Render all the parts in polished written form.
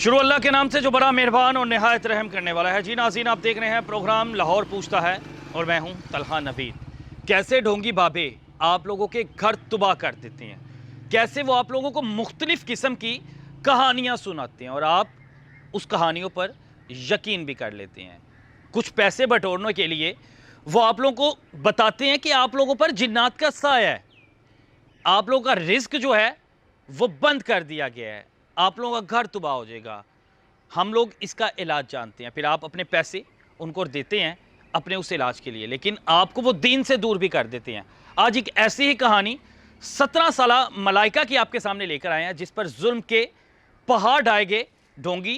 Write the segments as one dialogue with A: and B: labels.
A: शुरू अल्लाह के नाम से जो बड़ा मेहरबान और नहायत रहम करने वाला है। जी नाज़रीन, आप देख रहे हैं प्रोग्राम लाहौर पूछता है और मैं हूं तलहा नवीद। कैसे ढोंगी बाबे आप लोगों के घर तबाह कर देते हैं, कैसे वो आप लोगों को मुख्तलिफ़ किस्म की कहानियाँ सुनाते हैं और आप उस कहानियों पर यकीन भी कर लेते हैं। कुछ पैसे बटोरने के लिए वो आप लोगों को बताते हैं कि आप लोगों पर जिन्नात का साया है, आप लोगों का रिस्क जो है वो बंद कर दिया गया है, आप लोगों का घर तबाह हो जाएगा, हम लोग इसका इलाज जानते हैं। फिर आप अपने पैसे उनको देते हैं अपने उस इलाज के लिए, लेकिन आपको वो दीन से दूर भी कर देते हैं। आज एक ऐसी ही कहानी 17 साला मलाइका की आपके सामने लेकर आए हैं, जिस पर जुल्म के पहाड़ ढाए गए ढोंगी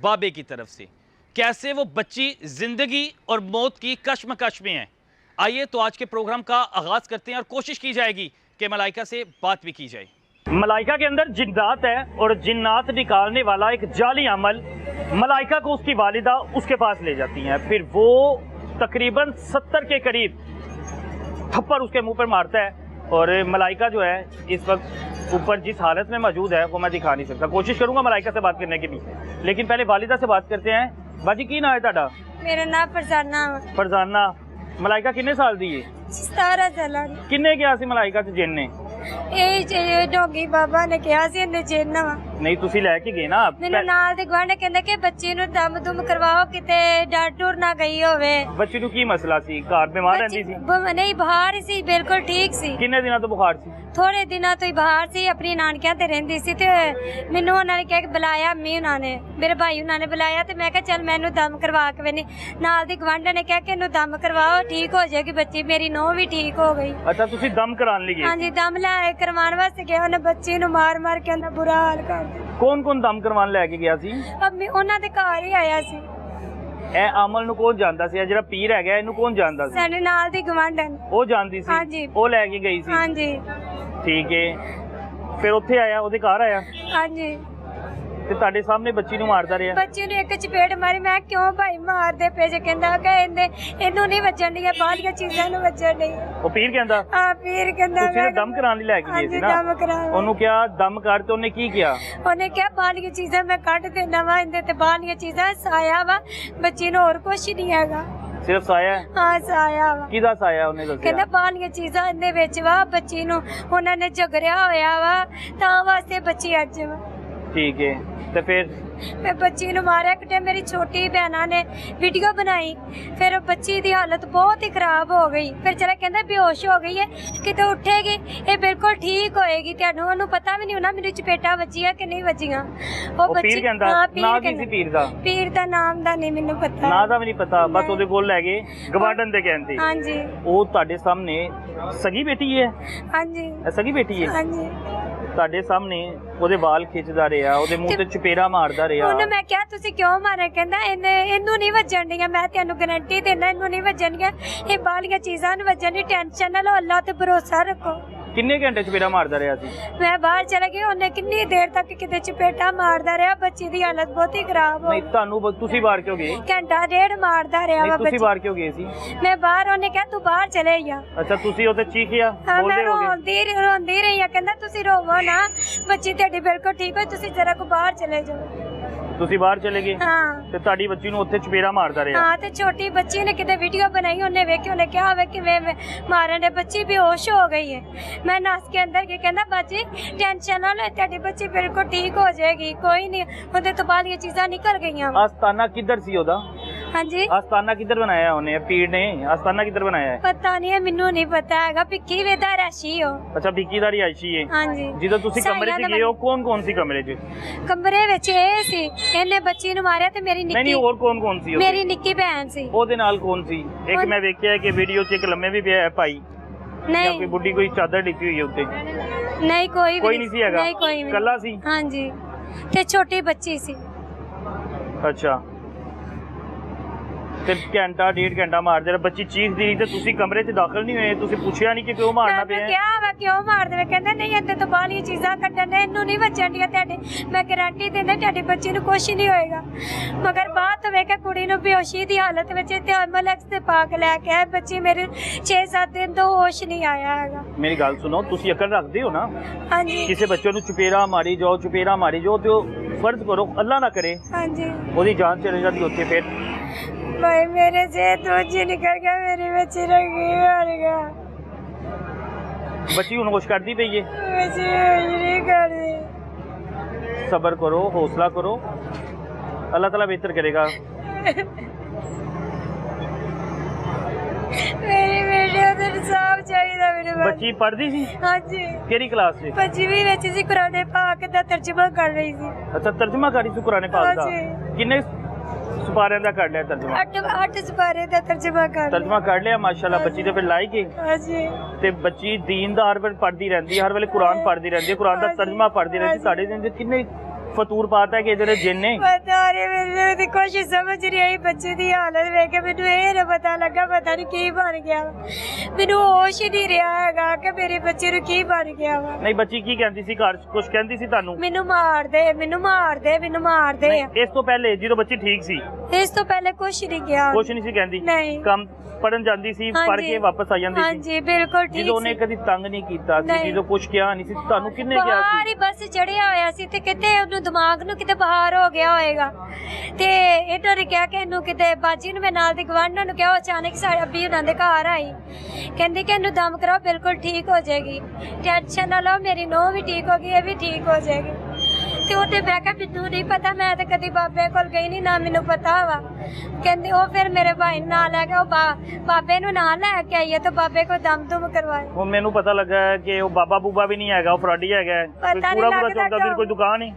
A: बाबे की तरफ से। कैसे वो बच्ची जिंदगी और मौत की कश्मकश में है। आइए तो आज के प्रोग्राम का आगाज़ करते हैं और कोशिश की जाएगी कि मलाइका से बात भी की जाए। मलाइका के अंदर जिन्नात है और जिन्नात निकालने वाला एक जाली अमल मलाइका को उसकी वालिदा उसके पास ले जाती हैं। फिर वो तकरीबन 70 के करीब थप्पड़ उसके मुंह पर मारता है और मलाइका जो है इस वक्त ऊपर जिस हालत में मौजूद है वो मैं दिखा नहीं सकता। कोशिश करूंगा मलाइका से बात करने की भी, लेकिन पहले वालिदा से बात करते हैं। बाजी की ना है ताड़ा?
B: मेरा नाम फरजाना।
A: फरजाना, मलाइका किन्ने साल दी है?
B: 17 साल।
A: किन्ने क्या सी मलाइका ते जिन्ने?
B: ਇਹ ਢੋਂਗੀ ਬਾਬਾ ਨੇ ਕਿਹਾ ਸੀ ਇਹਨੇ ਜਿੰਨਾ ਵਾ।
A: ਨਹੀਂ ਤੁਸੀਂ ਲੈ ਕੇ ਗਏ ਨਾ?
B: ਮੈਨੂੰ ਨਾਲ ਦੇ ਗਵਾਂਢ ਕਹਿੰਦੇ ਕਿ ਬੱਚੀ ਨੂੰ ਦਮ ਦੁਮ ਕਰਵਾਓ, ਕਿਤੇ ਡਰ ਡੁਰ ਨਾ ਗਈ ਹੋਵੇ।
A: ਬੱਚੀ ਨੂੰ ਕੀ ਮਸਲਾ ਸੀ? ਘਰ ਬਿਮਾਰ ਰਹਿੰਦੀ ਸੀ?
B: ਨਹੀਂ, ਬਾਹਰ ਸੀ, ਬਿਲਕੁਲ ਠੀਕ ਸੀ।
A: ਕਿੰਨੇ ਦਿਨਾਂ ਤੋਂ ਬੁਖਾਰ ਸੀ?
B: ਥੋੜੇ ਦਿਨਾਂ ਤੋਂ ਹੀ ਬਾਹਰ ਸੀ, ਆਪਣੀ ਨਾਨਕਿਆਂ ਤੇ ਰਹਿੰਦੀ ਸੀ। ਤੇ ਮੈਨੂੰ ਉਹਨਾਂ ਨੇ ਕਿਹਾ ਕਿ ਬੁਲਾਇਆ, ਮੰਮੀ ਉਹਨਾਂ ਨੇ, ਮੇਰੇ ਭਾਈ ਉਹਨਾਂ ਨੇ ਬੁਲਾਇਆ ਤੇ ਮੈਂ ਕਿਹਾ ਚੱਲ ਮੈਨੂੰ ਦਮ ਕਰਵਾ ਕੇ ਵੇਨੀ। ਨਾਲ ਦੀ ਗਵਾਂਢ ਨੇ ਕਿਹਾ ਕਿ ਇਹਨੂੰ ਦਮ ਕਰਵਾਓ, ਠੀਕ ਹੋ ਜਾਏਗੀ ਬੱਚੀ। ਮੇਰੀ ਨੂੰਹ ਵੀ ਠੀਕ ਹੋ ਗਈ।
A: ਅੱਛਾ, ਤੁਸੀਂ ਦਮ ਕਰਾਉਣ ਲਈ ਗਏ?
B: ਹਾਂਜੀ, ਦਮ ਲੈ ਕਰਵਾਉਣ ਵਾਸਤੇ ਗਏ। ਉਹਨੇ ਬੱਚੀ ਨੂੰ ਮਾਰ ਮਾਰ ਕੇ ਉਹਦਾ ਬੁਰਾ ਹਾਲ ਕਰ ਦਿੱਤਾ।
A: ਕੌਣ ਕੌਣ ਦਮ ਕਰਵਾਉਣ ਲੈ ਕੇ ਗਿਆ ਸੀ?
B: ਅੰਮੀ ਉਹਨਾਂ ਦੇ ਘਰ ਹੀ ਆਇਆ ਸੀ।
A: ਇਹ ਅਮਲ ਨੂੰ ਕੌਣ ਜਾਣਦਾ ਸੀ? ਜਿਹੜਾ ਪੀਰ ਹੈਗਾ ਇਹਨੂੰ ਕੌਣ ਜਾਣਦਾ ਸੀ?
B: ਸਾਡੇ ਨਾਲ ਦੀ ਗਵਾਂਢਣ।
A: ਉਹ ਜਾਣਦੀ ਸੀ?
B: ਹਾਂਜੀ।
A: ਉਹ ਲੈ ਕੇ ਗਈ ਸੀ?
B: ਹਾਂਜੀ।
A: ਠੀਕ ਹੈ, ਫਿਰ ਉੱਥੇ ਆਇਆ, ਉਹਦੇ ਘਰ ਆਇਆ
B: ਹਾਂਜੀ,
A: ਤੇ ਤੁਹਾਡੇ ਸਾਹਮਣੇ ਬੱਚੀ ਨੂੰ ਮਾਰਦਾ ਰਿਹਾ?
B: ਬੱਚੀ ਨੂੰ ਇੱਕ ਚਪੇੜ ਮਾਰੀ। ਮੈਂ ਕਿਉਂ ਭਾਈ ਮਾਰਦੇ ਪਏ ਜੇ? ਕਹਿੰਦਾ ਕਿ ਇਹਨੂੰ ਨਹੀਂ ਵੱਜਣ ਦੀਆਂ, ਬਾਹਲੀਆਂ ਚੀਜ਼ਾਂ ਨੂੰ ਵੱਜਣ ਨਹੀਂ।
A: ਉਹ ਪੀਰ ਕਹਿੰਦਾ?
B: ਹਾਂ, ਪੀਰ ਕਹਿੰਦਾ।
A: ਤੁਸੀਂ ਦਮ ਕਰਾਉਣ ਲਈ ਲੈ ਕੇ ਗਏ ਸੀ ਨਾ?
B: ਦਮ ਕਰਾਉਣ।
A: ਉਹਨੂੰ ਕਿਹਾ ਦਮ ਕਰ, ਤੇ ਉਹਨੇ ਕੀ ਕਿਹਾ?
B: ਉਹਨੇ ਕਿਹਾ ਬਾਹਲੀਆਂ ਚੀਜ਼ਾਂ ਮੈਂ ਕੱਢ ਦੇਣਾ ਵਾ, ਇਹਦੇ ਤੇ ਬਾਹਲੀਆਂ ਚੀਜ਼ਾਂ ਸਾਇਆ ਵਾ, ਬੱਚੀ ਨੂੰ ਹੋਰ ਕੁਛ ਨਹੀਂ ਹੈਗਾ।
A: ਸਿਰਫ ਸਾਇਆ?
B: ਹਾਂ, ਸਾਇਆ ਵਾ।
A: ਕਿਹਦਾ ਸਾਇਆ? ਉਹਨੇ ਦੱਸਿਆ
B: ਕਹਿੰਦਾ ਬਾਹਲੀਆਂ ਚੀਜ਼ਾਂ ਇਹਦੇ ਵਿੱਚ ਵਾ, ਬੱਚੀ ਨੂੰ ਉਹਨਾਂ ਨੇ ਝਗੜਿਆ ਹੋਇਆ ਵਾ, ਤਾਂ ਵਾਸਤੇ ਬੱਚੀ ਅੱਜ ਵਾ।
A: ਠੀਕ ਹੈ, ਤੇ ਫਿਰ
B: ਮੈਂ ਬੱਚੀ ਨੂੰ ਮਾਰਿਆ ਕਿਤੇ। ਮੇਰੀ ਛੋਟੀ ਭੈਣਾਂ ਨੇ ਵੀਡੀਓ ਬਣਾਈ, ਫਿਰ ਬੱਚੀ ਦੀ ਹਾਲਤ ਬਹੁਤ ਹੀ ਖਰਾਬ ਹੋ ਗਈ। ਫਿਰ ਚਲਾ ਕਹਿੰਦਾ ਬੇਹੋਸ਼ ਹੋ ਗਈ ਹੈ, ਕਿਤੇ ਉੱਠੇਗੀ ਇਹ ਬਿਲਕੁਲ ਠੀਕ ਹੋਏਗੀ। ਤੁਹਾਨੂੰ ਉਹਨੂੰ ਪਤਾ ਵੀ ਨਹੀਂ ਹੋਣਾ ਮੈਨੂੰ ਚਪੇਟਾਂ ਵੱਜੀਆਂ ਕਿ ਨਹੀਂ ਵੱਜੀਆਂ। ਉਹ ਬੱਚੀ
A: ਪੀਰ ਕਹਿੰਦਾ? ਨਾਂ ਕੀ ਸੀ ਪੀਰ ਦਾ?
B: ਪੀਰ ਦਾ ਨਾਮ ਦਾ ਨਹੀਂ ਮੈਨੂੰ ਪਤਾ।
A: ਨਾਂ ਦਾ ਵੀ ਨਹੀਂ ਪਤਾ, ਬਸ ਉਹਦੇ ਕੋਲ ਲੈ ਗਏ ਗਵਾਂਢਣ ਦੇ ਕਹਿਣ ਤੇ।
B: ਹਾਂਜੀ।
A: ਉਹ ਤੁਹਾਡੇ ਸਾਹਮਣੇ ਸਗੀ ਬੇਟੀ ਹੈ?
B: ਹਾਂਜੀ।
A: ਸਗੀ ਬੇਟੀ ਹੈ?
B: ਹਾਂਜੀ।
A: ਤੁਹਾਡੇ ਸਾਹਮਣੇ ਉਹਦੇ ਵਾਲ ਖਿੱਚਦਾ ਰਿਹਾ, ਉਹਦੇ ਮੂੰਹ ਤੇ ਚਪੇੜਾ ਮਾਰਦਾ ਰਿਹਾ।
B: ਉਹਨੂੰ ਮੈਂ ਕਿਹਾ ਤੁਸੀਂ ਕਿਉਂ ਮਾਰਿਆ? ਕਹਿੰਦਾ ਇਹਨੂੰ ਨਹੀਂ ਵੱਜਣ ਦੀਆਂ, ਮੈਂ ਤੈਨੂੰ ਗਾਰੰਟੀ ਦਿੰਦਾ ਇਹਨੂੰ ਨਹੀਂ ਵੱਜਣਗੀਆਂ, ਇਹ ਬਾਹਲੀਆਂ ਚੀਜ਼ਾਂ ਨੂੰ ਵੱਜਣ ਦੀ ਟੈਨਸ਼ਨ ਨਾ ਲਓ, ਅੱਲਾਹ ਤੇ ਭਰੋਸਾ ਰੱਖੋ।
A: ਕਿੰਨੇ ਘੰਟੇ ਚਪੇੜਾ ਮਾਰਦਾ ਰਿਹਾ ਸੀ?
B: ਮੈਂ ਬਾਹਰ ਚਲਾ ਗਈ, ਉਹਨੇ ਕਿੰਨੀ ਦੇਰ ਤੱਕ ਕਿਤੇ ਚਪੇਟਾ ਮਾਰਦਾ ਰਿਹਾ। ਬੱਚੀ ਦੀ ਹਾਲਤ ਬਹੁਤ ਹੀ ਖਰਾਬ ਹੋ
A: ਨਹੀਂ, ਤੁਹਾਨੂੰ ਤੁਸੀਂ ਬਾਹਰ ਕਿਉਂ ਗਏ?
B: ਘੰਟਾ ਡੇਢ ਮਾਰਦਾ ਰਿਹਾ ਵਾ।
A: ਤੁਸੀਂ ਬਾਹਰ ਕਿਉਂ ਗਏ ਸੀ?
B: ਮੈਂ ਬਾਹਰ, ਉਹਨੇ ਕਿਹਾ ਤੂੰ ਬਾਹਰ ਚਲੇ ਜਾ।
A: ਅੱਛਾ, ਤੁਸੀਂ ਉਹਦੇ ਚੀਖਿਆ?
B: ਹਾਂ, ਮੈਂ
A: ਬੋਲਦੇ
B: ਰੋਂਦੀ ਰਹੀ ਆ। ਕਹਿੰਦਾ ਤੁਸੀਂ ਰੋਵੋ ਨਾ, ਬੱਚੀ ਤੁਹਾਡੀ ਬਿਲਕੁਲ ਠੀਕ ਹੋਈ, ਤੁਸੀਂ ਜਰਾ ਕੋ ਬਾਹਰ ਚਲੇ ਜਾਓ।
A: ਤੁਸੀਂ ਬਾਹਰ ਚਲੇ ਗਏ?
B: ਹਾਂ।
A: ਤੇ ਤੁਹਾਡੀ ਬੱਚੀ ਨੂੰ ਉੱਥੇ ਚਪੇੜਾ ਮਾਰਦਾ ਰਿਹਾ?
B: ਹਾਂ, ਤੇ ਛੋਟੀ ਬੱਚੀ ਨੇ ਕਿਤੇ ਵੀਡੀਓ ਬਣਾਈ, ਉਹਨੇ ਵੇਖੀ, ਉਹਨੇ ਕਿਹਾ ਹੋਵੇ ਕਿਵੇਂ ਮਾਰਨ ਦੇ। ਬੱਚੀ ਬੇਹੋਸ਼ ਹੋ ਗਈ ਹੈ। ਮੈਂ ਨੱਸ ਕੇ ਅੰਦਰ ਗਈ, ਕਹਿੰਦਾ ਬਾਜੀ ਟੈਨਸ਼ਨ ਨਾ ਲੈ, ਤੁਹਾਡੀ ਬੱਚੀ ਬਿਲਕੁਲ ਠੀਕ ਹੋ ਜਾਏਗੀ, ਕੋਈ ਨਹੀਂ। ਉਹਦੇ ਤੋਂ ਬਾਅਦ ਇਹ ਚੀਜ਼ਾਂ ਨਿਕਲ ਗਈਆਂ।
A: ਆਸਤਾਨਾ ਕਿੱਧਰ ਸੀ ਉਹਦਾ?
B: ਹਾਂਜੀ।
A: ਆਸਤਾਨਾ ਕਿੱਧਰ ਬਣਾਇਆ ਉਹਨੇ? ਪੀਰ ਨੇ ਆਸਤਾਨਾ ਕਿੱਧਰ ਬਣਾਇਆ ਹੈ?
B: ਪਤਾ ਨਹੀਂ ਹੈ, ਮੈਨੂੰ ਨਹੀਂ ਪਤਾ ਹੈਗਾ। ਭਿੱਖੀ ਵੇਦਾ ਰਾਸ਼ੀ ਹੋ।
A: ਅੱਛਾ, ਭਿੱਖੀ ਦਾ ਰਿਹਾਇਸ਼ੀ ਹੈ?
B: ਹਾਂਜੀ।
A: ਜਦੋਂ ਤੁਸੀਂ ਕਮਰੇ 'ਚ ਗਏ ਹੋ, ਕੌਣ ਕੌਣ ਸੀ ਕਮਰੇ 'ਚ?
B: ਕਮਰੇ ਵਿੱਚ ਇਹ ਸੀ, ਇਹਨੇ ਬੱਚੀ ਨੂੰ ਮਾਰਿਆ ਤੇ ਮੇਰੀ
A: ਨਹੀਂ,
B: ਨਿੱਕੀ,
A: ਹੋਰ ਕੌਣ ਕੌਣ ਸੀ?
B: ਮੇਰੀ ਨਿੱਕੀ ਭੈਣ ਸੀ।
A: ਉਹਦੇ ਨਾਲ ਕੌਣ ਸੀ? ਇੱਕ ਮੈਂ ਵੇਖਿਆ ਕਿ ਵੀਡੀਓ 'ਚ ਇੱਕ ਲੰਮੇ ਵੀ ਪਿਆ ਹੈ ਭਾਈ, ਜਾਂ ਕੋਈ
B: ਨਹੀਂ
A: ਬੁੱਢੀ ਕੋਈ ਚਾਦਰ ਡਿੱਗੀ ਹੋਈ ਹੈ ਉੱਤੇ।
B: ਨਹੀਂ, ਕੋਈ
A: ਨਹੀਂ ਸੀ ਹੈਗਾ?
B: ਨਹੀਂ, ਕੋਈ ਵੀ
A: ਇਕੱਲਾ ਸੀ?
B: ਹਾਂਜੀ, ਤੇ ਛੋਟੀ ਬੱਚੀ ਸੀ।
A: ਅੱਛਾ, ਤੇ ਘੰਟਾ ਡੇਢ ਘੰਟਾ ਮਾਰਦੇ ਰਹੇ, ਬੱਚੀ ਚੀਖਦੀ ਰਹੀ ਤੇ ਤੁਸੀਂ ਕਮਰੇ 'ਚ ਦਾਖਲ ਨਹੀਂ ਹੋਏ? ਤੁਸੀਂ ਪੁੱਛਿਆ ਨਹੀਂ ਕਿ ਕਿਉਂ ਮਾਰਨਾ ਪਿਆ?
B: ਮੈਂ ਕਿਹਾ ਵਾ ਕਿਉਂ ਮਾਰਦੇ ਵੇ? ਕਹਿੰਦੇ ਨਹੀਂ, ਇੱਥੇ ਤੋਂ ਬਾਹਲੀਆਂ ਚੀਜ਼ਾਂ ਕੱਢਣ ਨੇ, ਇਹਨੂੰ ਨਹੀਂ ਵੱਜਣ ਦੀਆਂ ਤੁਹਾਡੇ। ਮੈਂ ਗਾਰੰਟੀ ਦਿੰਦਾ ਤੁਹਾਡੀ ਬੱਚੀ ਨੂੰ ਕੁਛ ਨਹੀਂ ਹੋਏਗਾ। ਮਗਰ ਬਾਅਦ ਤੋਂ ਵੇਖਿਆ ਕੁੜੀ ਨੂੰ ਬੇਹੋਸ਼ੀ ਦੀ ਹਾਲਤ ਵਿੱਚ ਤੇ ਐਮਐਲਐਕਸ ਤੇ ਪਾ ਕੇ ਲੈ ਕੇ ਆਏ। ਬੱਚੀ ਮੇਰੇ 6-7 ਦਿਨ ਤੋਂ ਹੋਸ਼ ਨਹੀਂ ਆਇਆ ਹੈਗਾ।
A: ਮੇਰੀ ਗੱਲ ਸੁਣੋ, ਤੁਸੀਂ ਅਕਲ ਰੱਖਦੇ ਹੋ ਨਾ?
B: ਹਾਂਜੀ।
A: ਕਿਸੇ ਬੱਚੇ ਨੂੰ ਚਪੇੜਾ ਮਾਰੀ ਜਾਓ, ਚਪੇੜਾ ਮਾਰੀ ਜਾਓ, ਤੇ ਉਹ फर्ज करो अल्लाह ना करे
B: ਹਾਂਜੀ
A: ਉਹਦੀ ਜਾਨ ਚਲੇ ਜਾਂਦੀ ਉੱਥੇ ਫਿਰ
B: भाई मेरे से तो जी निकल गया, मेरी बच्ची रंगी मर गया,
A: ਬੱਚੀ ਹੁਣ ਕੁਛ ਕਰਦੀ ਪਈ ਏ
B: बच्ची कुछ नहीं कर दी।
A: सब्र करो हौसला करो अल्लाह ताला बेहतर करेगा
B: मेरी बेटी उधर साफ चाहिए मेरे बस।
A: ਬੱਚੀ ਪੜ੍ਹਦੀ ਸੀ
B: हाँ जी
A: ਕਿਹੜੀ ਕਲਾਸ 'ਚ
B: पंजवीं ਵਿੱਚ ਸੀ ਕੁਰਾਨ ਪਾਕ ਦਾ ਤਰਜਮਾ ਕਰ ਰਹੀ ਸੀ।
A: ਅੱਛਾ ਤਰਜਮਾ ਕਰੀ ਸੀ ਕੁਰਾਨ ਪਾਕ ਦਾ
B: ਹਾਂਜੀ।
A: ਕਿੰਨੇ ਸੁਪਾਰਿਆਂ ਦਾ ਕਰ ਲਿਆ ਤਰਜਮਾ
B: 8 ਸਪਾਰੇ ਦਾ ਤਰਜਮਾ ਕਰ
A: ਤਰਜਮਾ ਕਰ ਲਿਆ ਮਾਸ਼ਾਅੱਲਾ ਬੱਚੀ ਤੇ ਫਿਰ ਲਾਇਕ ਹੈ
B: हाँ जी
A: ਤੇ ਬੱਚੀ ਦੀਨ ਦਾ ਹਰ ਵੇਲੇ ਪੜ੍ਹਦੀ ਰਹਿੰਦੀ ਹੈ ਹਰ ਵੇਲੇ ਕੁਰਾਨ ਪੜ੍ਹਦੀ ਰਹਿੰਦੀ ਹੈ ਕੁਰਾਨ ਦਾ ਤਰਜਮਾ ਪੜ੍ਹਦੀ ਰਹਿੰਦੀ ਸਾਡੇ ਦਿਨ ਚ ਕਿੰਨੇ ਫਤੂਰ ਪਾਤਾ ਹੈ ਕਿ ਜਿਹੜੇ ਜਿੰਨ ਨੇ
B: पता नहीं मेरे तो कुछ समझ नहीं आई बच्चे की हालत वेख के मैनू ये ना पता लगा पता नहीं की बन गया मैनू होश ही नहीं रहा हैगा कि मेरे बच्चे नू की बन गया वा
A: ਨਹੀਂ ਬੱਚੀ ਕੀ ਕਹਿੰਦੀ ਸੀ ਘਰ ਕੁਝ ਕਹਿੰਦੀ ਸੀ ਤੁਹਾਨੂੰ
B: मैनू मार दे मैनू मार दे मैनू मार दे
A: ਨਹੀਂ, ਇਸ ਤੋਂ ਪਹਿਲੇ ਜਦੋਂ ਬੱਚੀ ਠੀਕ ਸੀ
B: इस तो पहले कुछ नहीं गया
A: ਕੁਝ ਨਹੀਂ ਸੀ ਕਹਿੰਦੀ
B: नहीं
A: ਕੰਮ ਪੜਨ ਜਾਂਦੀ ਸੀ
B: हाँ
A: ਪੜ
B: जी।
A: ਕੇ ਵਾਪਸ ਆ ਜਾਂਦੀ
B: हाँ
A: ਸੀ
B: जी बिल्कुल ठीक
A: ਜਦੋਂ ਉਹਨੇ
B: सी।
A: ਕਦੀ ਤੰਗ ਨਹੀਂ ਕੀਤਾ ਸੀ
B: ਨਹੀਂ।
A: ਜਦੋਂ ਕੁਝ ਕਿਹਾ ਨਹੀਂ ਸੀ ਤੁਹਾਨੂੰ ਕਿੰਨੇ ਕਿਹਾ
B: ਬਾਹਰ
A: ਸੀ
B: ਹੀ ਬਸ ਚੜਿਆ ਹੋਇਆ ਸੀ ਤੇ ਕਿਤੇ ਉਹਨੂੰ ਦਿਮਾਗ ਨੂੰ ਕਿਤੇ ਬਾਹਰ ਹੋ ਗਿਆ ਹੋਏਗਾ ਤੇ ਇਹਨਾਂ ਨੇ ਕਿਹਾ ਕਿ ਇਹਨੂੰ ਕਿਤੇ ਬਾਜੀ ਨੂੰ ਮੈਂ ਨਾਲ ਦੀ ਗਵਾਂਢਣ ਨੂੰ ਕਿਹਾ ਉਹ ਅਚਾਨਕ ਸਾਡੇ ਅੱਬੀ ਉਹਨਾਂ ਦੇ ਘਰ ਆਈ ਕਹਿੰਦੀ ਕਿ ਇਹਨੂੰ ਦਮ ਕਰਾਓ ਬਿਲਕੁਲ ਠੀਕ ਹੋ ਜਾਏਗੀ ਟੈਨਸ਼ਨ ਨਾ ਲਓ ਮੇਰੀ ਨੂੰਹ ਵੀ ਠੀਕ ਹੋ ਗਈ ਇਹ ਵੀ ਠੀਕ ਹੋ ਜਾਏਗੀ ਤੇ ਉਹਦੇ ਮੈਂ ਕਿਹਾ ਮੈਨੂੰ ਨਹੀਂ ਪਤਾ ਮੈਂ ਤਾਂ ਕਦੀ ਬਾਬੇ ਕੋਲ ਗਈ ਨਹੀਂ ਨਾ ਮੈਨੂੰ ਪਤਾ ਵਾ ਕਹਿੰਦੇ ਉਹ ਫਿਰ ਮੇਰੇ ਭਾਈ ਨੂੰ ਨਾਲ ਲੈ ਕੇ ਉਹ ਬਾਬੇ ਨੂੰ ਨਾਲ ਲੈ ਕੇ ਆਈਏ ਤਾਂ ਬਾਬੇ ਕੋ ਦਮ ਦੁਮ ਕਰਵਾਏ
A: ਉਹ ਮੈਨੂੰ ਪਤਾ ਲੱਗਾ ਹੈ ਕਿ ਉਹ ਬਾਬਾ ਬੂਬਾ ਵੀ ਨਹੀਂ ਹੈਗਾ ਉਹ ਫਰਾਡੀ ਹੈਗਾ ਹੈ।
B: ਪਤਾ
A: ਕੋਈ
B: ਨਹੀਂ
A: ਪੂਰਾ ਪੂਰਾ
B: ਲੱਗਦਾ
A: ਚੌਂਕਾ ਫਿਰ ਕੋਈ ਦੁਕਾਨ ਹੀ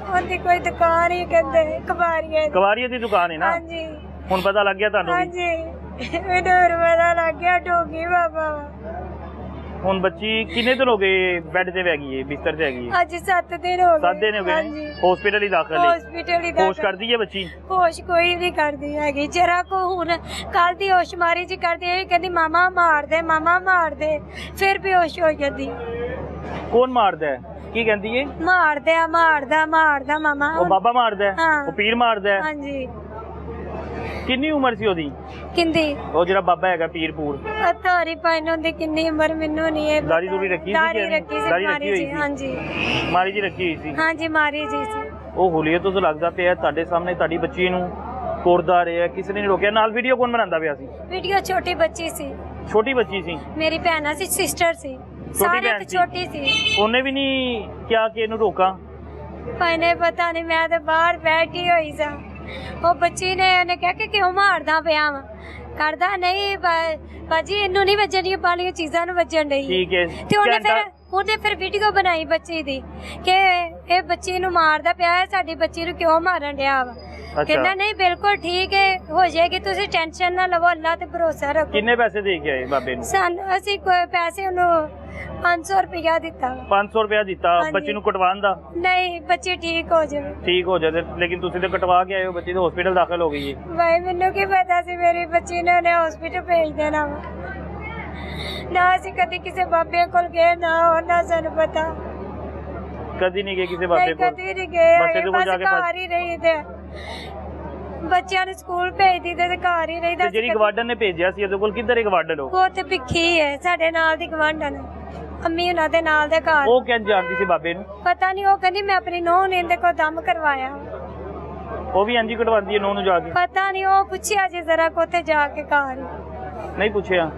B: ਉਹਦੀ ਕੋਈ ਦੁਕਾਨ ਹੀ ਕਹਿੰਦੇ ਕਬਾਰੀਏ ਦੀ।
A: ਕਵਾਰੀਏ ਦੀ ਦੁਕਾਨ ਹੈ ਨਾ
B: ਹਾਂਜੀ
A: ਹੁਣ ਪਤਾ ਲੱਗ ਗਿਆ ਤੁਹਾਨੂੰ ਵੀ।
B: ਹਾਂਜੀ ਮੈਨੂੰ ਹੋਰ ਪਤਾ ਲੱਗ ਗਿਆ ਡੋਗੀ ਬਾਬਾ ਵਾ।
A: ਹੁਣ ਬੱਚੀ ਕਿੰਨੇ ਦਿਨ ਹੋ ਗਏ ਬੈੱਡ ਤੇ ਬੈ ਗਈ ਹੈ ਬਿਸਤਰ ਤੇ ਹੈਗੀ ਹੈ
B: ਅੱਜ 7 ਦਿਨ ਹੋ ਗਏ
A: 7 ਦਿਨ ਹੋ ਗਏ
B: ਹਾਂਜੀ
A: ਹਸਪੀਟਲ ਹੀ ਦਾਖਲ ਹੈ
B: ਹਸਪੀਟਲ ਹੀ
A: ਹੋਸ਼ ਕਰਦੀ ਹੈ ਬੱਚੀ
B: ਹੋਸ਼ ਕੋਈ ਨਹੀਂ ਕਰਦੀ ਹੈਗੀ ਜਰਾ ਕੋ ਹੁਣ ਕੱਲ ਦੀ ਹੋਸ਼ ਮਾਰੀ ਜੀ ਕਰਦੀ ਹੈ ਕਹਿੰਦੀ ਮਾਮਾ ਮਾਰ ਦੇ ਫਿਰ ਵੀ ਹੋਸ਼ ਹੋ ਜਾਂਦੀ
A: ਕੌਣ ਮਾਰਦਾ ਹੈ ਕੀ ਕਹਿੰਦੀ ਹੈ
B: ਮਾਰਦਾ ਮਾਮਾ
A: ਉਹ ਬਾਬਾ ਮਾਰਦਾ ਹੈ
B: ਹਾਂ।
A: ਉਹ ਪੀਰ ਮਾਰਦਾ ਹੈ
B: ਹਾਂਜੀ
A: ਕਿੰਨੀ ਉਮਰ ਸੀ ਉਹਦੀ
B: ਕਿੰਦੀ
A: ਉਹ ਜਿਹੜਾ ਬਾਬਾ ਹੈਗਾ ਪੀਰਪੂਰ
B: ਪਤਾ ਨਹੀਂ ਪਾਇਨੋਂ ਦੀ ਕਿੰਨੀ ਉਮਰ ਮੈਨੂੰ ਨਹੀਂ ਹੈ
A: ਦਾੜੀ ਦੂੜੀ ਰੱਖੀ ਸੀ
B: ਦਾੜੀ
A: ਕਿ
B: ਰੱਖੀ ਸੀ
A: ਦਾੜੀ
B: ਮਾਰੀ
A: ਰੱਖੀ
B: ਜੀ
A: ਹੋਈ ਸੀ
B: ਹਾਂਜੀ
A: ਮਾਰੀ ਜੀ ਰੱਖੀ ਹੋਈ ਸੀ
B: ਹਾਂਜੀ ਮਾਰੀ ਜੀ ਸੀ
A: ਉਹ ਹੁਲੀਏ ਤੋਂ ਤਾਂ ਲੱਗਦਾ ਪਿਆ ਤੁਹਾਡੇ ਸਾਹਮਣੇ ਤੁਹਾਡੀ ਬੱਚੀ ਨੂੰ ਕੋਰਦਾ ਰਿਹਾ ਕਿਸੇ ਨੇ ਨਹੀਂ ਰੋਕਿਆ ਨਾਲ ਵੀਡੀਓ ਕੌਣ ਬਣਾਉਂਦਾ ਪਿਆ ਸੀ
B: ਵੀਡੀਓ ਛੋਟੀ ਬੱਚੀ ਸੀ
A: ਛੋਟੀ ਬੱਚੀ ਸੀ
B: ਮੇਰੀ ਭੈਣਾ ਸੀ ਸਿਸਟਰ ਸੀ ਸਾਰੇ
A: ਭੈਣ
B: ਤੋਂ
A: ਸੀ।
B: ਛੋਟੀ ਸੀ
A: ਉਹਨੇ ਵੀ ਨਹੀਂ ਕਿਹਾ ਕਿ ਇਹਨੂੰ ਰੋਕਾਂ
B: ਪਾਇਨੇ ਪਤਾ ਨਹੀਂ ਮੈਂ ਤੇ ਬਾਹਰ ਬੈਠੀ ਹੋਈ ਸਾਂ ਉਹ ਬੱਚੀ ਨੇ ਉਹਨੇ ਕਿਹਾ ਕਿ ਕਿਉਂ ਮਾਰਦਾ ਪਿਆ ਵਾ ਕਰਦਾ ਨਹੀਂ ਬਾਜੀ ਇਹਨੂੰ ਨਹੀਂ ਵੱਜਣੀਆਂ ਬਾਲੀਆਂ ਚੀਜ਼ਾਂ ਨੂੰ ਵੱਜਣ ਡਈ
A: ਠੀਕ ਹੈ
B: ਤੇ
A: ਘੰਟਾ-
B: ਉਹਨੇ ਫਿਰ ਵੀਡੀਓ ਬਣਾਈ ਬੱਚੀ ਦੀ ਕਿ ਇਹ ਬੱਚੀ ਨੂੰ ਮਾਰਦਾ ਪਿਆ ਹੈ ਸਾਡੀ ਬੱਚੀ ਨੂੰ ਕਿਉਂ ਮਾਰਨ ਡਿਆ ਵਾ ਕਹਿੰਦਾ ਨਹੀਂ ਬਿਲਕੁਲ ਠੀਕ ਹੈ ਹੋ ਜਾਏਗੀ ਤੁਸੀਂ ਟੈਨਸ਼ਨ ਨਾ ਲਵੋ ਅੱਲਾ ਤੇ ਭਰੋਸਾ ਰੱਖੋ
A: ਕਿੰਨੇ ਪੈਸੇ ਦੇ ਕੇ ਆਏ ਬਾਬੇ ਨੂੰ
B: ਸਾਨੂੰ ਅਸੀਂ ਕੋਈ ਪੈਸੇ ਉਹਨੂੰ 500 ਰੁਪਇਆ ਦਿੱਤਾ ਵਾ।
A: 500 ਰੁਪਇਆ ਦਿੱਤਾ
B: ਹਾਂਜੀ।
A: ਬੱਚੀ ਨੂੰ ਕਟਵਾਉਣ ਦਾ
B: ਨਹੀਂ ਬੱਚੀ ਠੀਕ ਹੋ ਜਾਵੇ
A: ਠੀਕ ਹੋ ਜਾਵੇ ਲੇਕਿਨ ਤੁਸੀਂ ਤਾਂ ਕਟਵਾ ਕੇ ਆਏ ਹੋ ਬੱਚੀ ਤਾਂ ਹਸਪੀਟਲ ਦਾਖਲ ਹੋ ਗਈ ਹੈ
B: ਭਾਈ ਮੈਨੂੰ ਕੀ ਪਤਾ ਸੀ ਮੇਰੀ ਬੱਚੀ ਨੇ ਉਹਨੇ ਹਸਪੀਟਲ ਭੇਜ ਦੇਣਾ ਵਾ ਨਾ ਅਸੀਂ ਕਦੀ ਕਿਸੇ ਬਾਬੇ ਕੋਲ ਗਏ ਨਾ ਉਹਨਾਂ ਸਾਨੂੰ ਪਤਾ
A: ਕਦੀ ਨਹੀਂ ਗਏ ਕਿਸੇ
B: ਨਹੀਂ
A: ਬਾਬੇ ਕੋਲ
B: ਕਦੀ ਨਹੀਂ ਗਏ
A: ਬਸ ਇਹਦੇ ਕੋਲ
B: ਬਸ
A: ਜਾ ਕੇ
B: ਘਰ ਹੀ ਰਹੀ ਤੇ ਬੱਚਿਆਂ ਨੂੰ ਸਕੂਲ ਭੇਜਦੀ ਤੇ ਘਰ ਹੀ ਰਹੀਦਾ
A: ਤੇ ਜਿਹੜੀ ਗਵਾਰਡਨ ਨੇ ਭੇਜਿਆ ਸੀ ਉਹਦੇ ਕੋਲ ਕਿੱਧਰ ਹੈ ਗਵਾਰਡਨ
B: ਉਹ ਤੇ ਭਿੱਖੀ ਹੈ ਸਾਡੇ ਨਾਲ ਦੀ ਗਵਾਂਢਣ ਅੰਮੀ ਉਹਨਾਂ ਦੇ ਨਾਲ ਦੇ ਘਰ
A: ਉਹ ਕਿੰਜ ਜਾਣਦੀ ਸੀ ਬਾਬੇ ਨੂੰ
B: ਪਤਾ ਨਹੀਂ ਉਹ ਕਹਿੰਦੀ ਮੈਂ ਆਪਣੀ ਨੂੰਹ ਨੇ ਇਹਦੇ ਕੋਲ ਦਮ ਕਰਵਾਇਆ
A: ਉਹ ਵੀ ਇੰਜੀ ਕਟਵਾਉਂਦੀ ਹੈ ਨੂੰ ਜਾ ਕੇ
B: ਪਤਾ ਨਹੀਂ ਉਹ ਪੁੱਛਿਆ ਜੇ ਜ਼ਰਾ ਕੋ ਤੇ ਜਾ ਕੇ ਘਰ
A: ਨਹੀਂ ਪੁੱਛਿਆ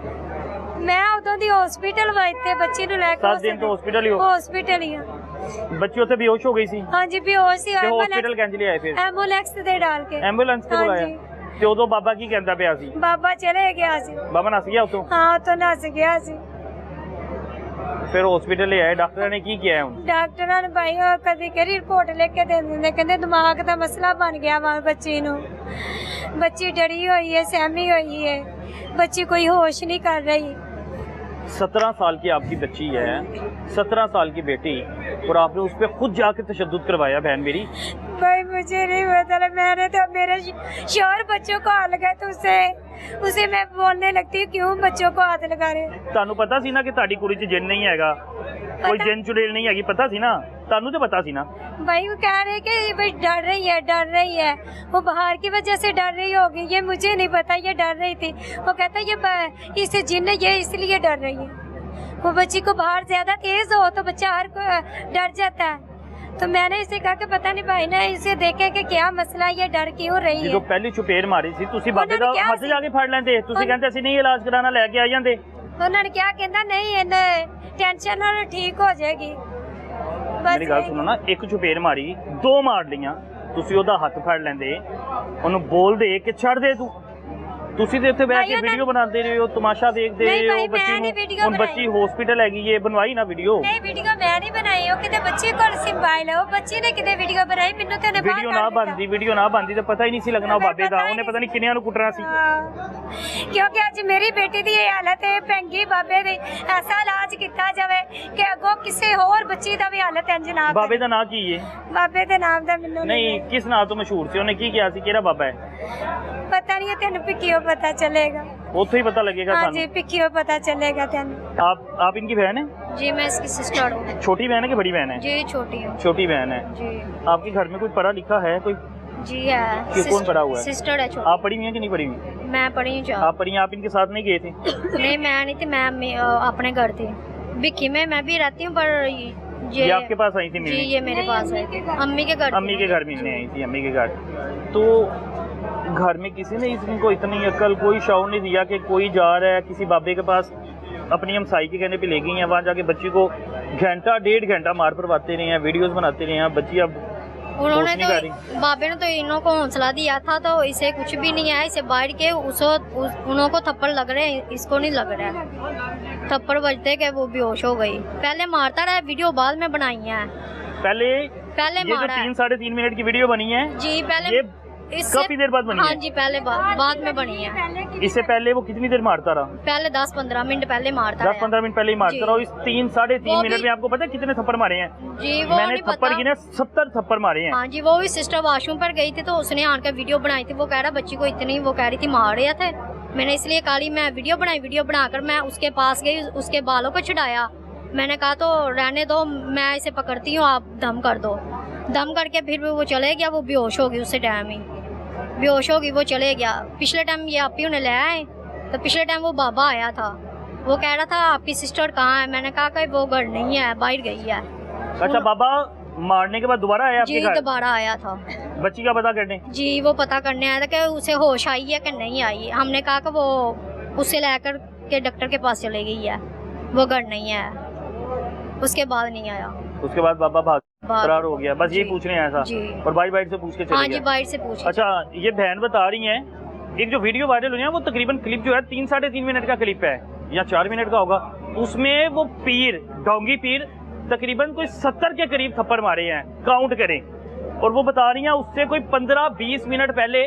B: ਮੈਂ ਉਦੋਂ ਦੀ ਹਸਪੀਟਲ ਵਾਈਤੇ ਬੱਚੀ ਨੂੰ ਲੈ ਕੇ
A: 7 ਦਿਨ ਤੋਂ ਹਸਪੀਟਲ ਹੀ ਹੋ
B: ਹਸਪੀਟਲ ਹੀ ਆ
A: ਬੱਚੀ ਉੱਥੇ ਬੇਹੋਸ਼ ਹੋ ਗਈ ਸੀ
B: ਹਾਂਜੀ ਬੇਹੋਸ਼ ਸੀ
A: ਤੇ ਹਸਪੀਟਲ ਕਿੰਜ ਲਿਆਏ ਫਿਰ
B: ਐਂਬੂਲੈਂਸ ਤੇ ਡਾਲ ਕੇ
A: ਐਂਬੂਲੈਂਸ ਤੇ ਬੁਲਾਇਆ
B: ਹਾਂਜੀ।
A: ਤੇ ਉਦੋਂ ਬਾਬਾ ਕੀ ਕਹਿੰਦਾ ਪਿਆ ਸੀ
B: ਬਾਬਾ ਚਲੇ ਗਿਆ ਸੀ
A: ਬਾਬਾ ਨੱਸ ਗਿਆ ਉਤੋਂ
B: ਹਾਂ ਉਤੋਂ ਨੱਸ ਗਿਆ ਸੀ
A: ਫਿਰ ਹਸਪੀਟਲ ਲਿਆਏ ਡਾਕਟਰਾਂ ਨੇ ਕੀ ਕਿਹਾ ਹੁਣ
B: ਡਾਕਟਰਾਂ ਨੇ ਭਾਈ ਉਹ ਕਦੀ ਕਿਹੜੀ ਰਿਪੋਰਟ ਲਿਖ ਕੇ ਦੇ ਦਿੰਦੇ ਕਹਿੰਦੇ ਦਿਮਾਗ ਦਾ ਮਸਲਾ ਬਣ ਗਿਆ ਵਾ ਬੱਚੀ ਨੂੰ ਬੱਚੀ ਡਰੀ ਹੋਈ ਹੈ ਸਹਿਮੀ ਹੋਈ ਹੈ ਬੱਚੀ ਕੋਈ ਹੋਸ਼ नहीं कर रही
A: 17 साल की आपकी बच्ची है 17 साल की बेटी और आपने उस पर खुद जाकर तशद्दुद करवाया बहन मेरी
B: भाई मुझे नहीं पता मैंने तो मेरे शोहर बच्चों को हाथ लगा तो उसे मैं बोलने लगती हूँ क्यों बच्चों को हाथ लगा रहे
A: ਤੁਹਾਨੂੰ ਪਤਾ ਸੀ ਨਾ ਕਿ ਤੁਹਾਡੀ ਕੁੜੀ 'ਚ ਜਿੰਨ ਨਹੀਂ ਹੈਗਾ ਕੋਈ ਜਿੰਨ ਚੁੜੇਲ ਨਹੀਂ ਹੈਗੀ ਪਤਾ ਸੀ ਨਾ ਤੁਹਾਨੂੰ ਤੇ ਪਤਾ ਸੀ ਨਾ
B: भाई वो कह रहे कि भाई डर रही है वो बाहर की वजह से डर रही होगी ये मुझे नहीं पता ये डर रही थी वो कहता ये इससे जिन्न ये इसलिए डर रही है वो बच्ची को बाहर ज्यादा तेज हो तो बच्चा हर को डर जाता है तो मैंने इसे कहा कि पता नहीं भाई ने इसे देखे कि क्या मसला, ये डर क्यों रही है।
A: जो पहली चुपेर मारी सी ਤੁਸੀਂ ਬਾਬੇ ਦਾ ਹੱਥ ਜਾ ਕੇ ਫੜ ਲੈਂਦੇ, ਤੁਸੀਂ ਕਹਿੰਦੇ ਅਸੀਂ ਨਹੀਂ ਇਲਾਜ ਕਰਾਣਾ, ਲੈ ਕੇ ਆ ਜਾਂਦੇ।
B: ਉਹਨਾਂ ਨੇ ਕਿਹਾ ਕਹਿੰਦਾ ਨਹੀਂ ਇਹਨੇ ਟੈਨਸ਼ਨ ਨਾਲ ਠੀਕ ਹੋ ਜਾਏਗੀ।
A: ਮੇਰੀ ਗੱਲ ਸੁਣੋ ਨਾ, ਇੱਕ ਚੁਪੇਰ ਮਾਰੀ, ਦੋ ਮਾਰ ਲਈਆਂ, ਤੁਸੀਂ ਉਹਦਾ ਹੱਥ ਫੜ ਲੈਂਦੇ, ਉਹਨੂੰ ਬੋਲਦੇ ਕਿ ਛੱਡ ਦੇ ਤੂੰ। ਤੁਸੀਂ ਤੇ ਇੱਥੇ ਬੈਠ ਕੇ ਵੀਡੀਓ ਬਣਾਉਂਦੇ ਰਹੇ ਹੋ, ਤਮਾਸ਼ਾ ਦੇਖਦੇ ਰਹੇ ਹੋ ਬੱਚੀ ਨੂੰ। ਹੁਣ ਬੱਚੀ ਹਸਪੀਟਲ ਹੈਗੀ ਏ, ਬਣਵਾਈ ਨਾ ਵੀਡੀਓ।
B: ਨਹੀਂ ਵੀਡੀਓ ਮੈਂ ਨਹੀਂ ਬਣਾਈ, ਉਹ ਕਿਤੇ ਬੱਚੀ ਕੋਲ ਮੋਬਾਈਲ ਹੈ, ਉਹ ਬੱਚੀ ਨੇ ਕਿਤੇ ਵੀਡੀਓ ਬਣਾਈ, ਮੈਨੂੰ ਤੇ
A: ਵੀਡੀਓ ਨਾ ਬਣਦੀ, ਵੀਡੀਓ ਨਾ ਬਣਦੀ ਤਾਂ ਪਤਾ ਹੀ ਨਹੀਂ ਸੀ ਲੱਗਣਾ ਉਹ ਬਾਬੇ ਦਾ, ਉਹਨੇ ਪਤਾ ਨਹੀਂ ਕਿੰਨਿਆਂ ਨੂੰ ਕੁੱਟਣਾ ਸੀ।
B: ਕਿਉਂਕਿ ਅੱਜ ਮੇਰੀ ਬੇਟੀ ਦੀ ਇਹ ਹਾਲਤ ਹੈ, ਭੰਗੀ ਬਾਬੇ ਦੀ ਐਸਾ ਇਲਾਜ ਕੀਤਾ ਜਾਵੇ ਕਿ ਅੱਗੋਂ ਕਿਸੇ ਹੋਰ ਬੱਚੀ ਦਾ ਵੀ ਹਾਲਤ ਇੰਜ ਨਾ।
A: ਬਾਬੇ ਦਾ ਨਾਂ ਕੀ ਹੈ?
B: ਬਾਬੇ ਦੇ ਨਾਮ ਦਾ ਮੈਨੂੰ
A: ਨਹੀਂ, ਕਿਸ ਨਾਂ ਤੋਂ ਮਸ਼ਹੂਰ ਸੀ? ਉਹਨੇ ਕੀ ਕਿਹਾ ਸੀ? ਕਿਹੜਾ ਬਾਬਾ ਹੈ?
B: ਪਤਾ नहीं है, तेन पिक्कियों पता चलेगा।
A: ਉੱਥੇ ਹੀ ਪਤਾ लगेगा।
B: हाँ जी, पिक्कियों पता चलेगा तेन।
A: आप इनकी बहन है?
B: जी मैं इसकी सिस्टर हूँ।
A: छोटी बहन है कि बड़ी बहन है?
B: जी छोटी हूँ।
A: छोटी बहन है
B: जी।
A: आपके घर में कोई पढ़ा लिखा है कोई?
B: जी है।
A: कौन पढ़ा हुआ है?
B: सिस्टर है छोटी।
A: आप पढ़ी हुई हैं कि नहीं पढ़ी हुई?
B: मैं पढ़ी हूँ।
A: आप पढ़ी हैं? आप इनके साथ नहीं गए थे?
B: नहीं मैं नहीं थी, मैं अपने घर थी बिक्की में, मैं भी रहती हूँ, पर
A: ये आपके पास आई थी मिलने?
B: जी ये मेरे पास आई थी, अम्मी के घर।
A: अम्मी के घर मिलने आई थी, अम्मी के घर। तो घर में किसी ने इनको इतनी अक्ल, कोई शौर नहीं दिया कि कोई जा रहा है किसी बाबे के पास, अपनी हमसाई के कहने पे ले गई हैं, वहाँ जाके बच्ची को घंटा 1.5 घंटा मार परवाते रहे हैं, वीडियोस बनाते रहे हैं, बच्ची अब
B: उन्होंने तो बाबे ने तो इन्हों को हौसला दिया था, तो इसे कुछ भी नहीं है, इसे बाहर के उन्हों को थप्पड़ लग रहे हैं, इसको नहीं लग रहा है। थप्पड़ बजते के वो बेहोश हो गई। पहले मारता रहा, वीडियो बाद में बनाई है।
A: पहले
B: ये
A: जो 3-3.5 मिनट की वीडियो बनी है
B: जी, पहले
A: काफी देर बाद बनी है।
B: हाँ जी, पहले बाद में बनी है।
A: इससे पहले वो कितनी देर मारता रहा?
B: पहले 10-15 मिनट पहले मारता
A: 10-15 मिनट पहले ही मारता रहा। इस 3-3.5 मिनट में आपको पता है कितने थप्पड़ मारे हैं?
B: जी वो
A: मैंने थप्पड़ गिने 70 थप्पड़ मारे हैं।
B: हाँ जी, वो भी सिस्टर वॉशरूम पर गई थी, तो उसने आकर वीडियो बनाई थी, वो कह रहा बच्ची को इतनी, वो कह रही थी मार रहे थे। मैंने इसलिए काली मैं वीडियो बनाई, वीडियो बनाकर मैं उसके पास गई, उसके बालों को छुड़ाया। मैंने कहा तो रहने दो, मैं इसे पकड़ती हूँ, आप दम कर दो। दम करके फिर वो चले गया, वो बेहोश होगी, उससे टाइम ही बेहोश होगी, वो चले गया। पिछले टाइम ये आप ही उन्हें ले आए, तो पिछले टाइम वो बाबा आया था, वो कह रहा था आपकी सिस्टर कहाँ है? मैंने कहा कि वो घर नहीं है, बाहर गई है।
A: अच्छा, बाबा मारने के बाद दोबारा आया आपके घर?
B: जी दोबारा आया था।
A: बच्ची का पता करने? जी
B: वो पता करने आया था कि उसे होश आई है कि नहीं आई। हमने कहा कि वो उसे लेकर के डॉक्टर के पास चले गई है, वो घर नहीं है। उसके बाद नहीं आया।
A: उसके बाद बाबा भाग फरार हो गया, बस यही पूछने आया था। और भाई बाइट से पूछ के चले गया? हाँ
B: जी, बाइट से पूछ।
A: अच्छा, ये बहन बता रही हैं, एक जो वीडियो वायरल हुई है वो तकरीबन क्लिप जो है 3-3.5 मिनट का क्लिप है या 4 मिनट का होगा। उसमें वो पीर, ढोंगी पीर, तकरीबन कोई 70 के करीब थप्पड़ मारे हैं, काउंट करें। और वो बता रही हैं उससे कोई 15-20 मिनट पहले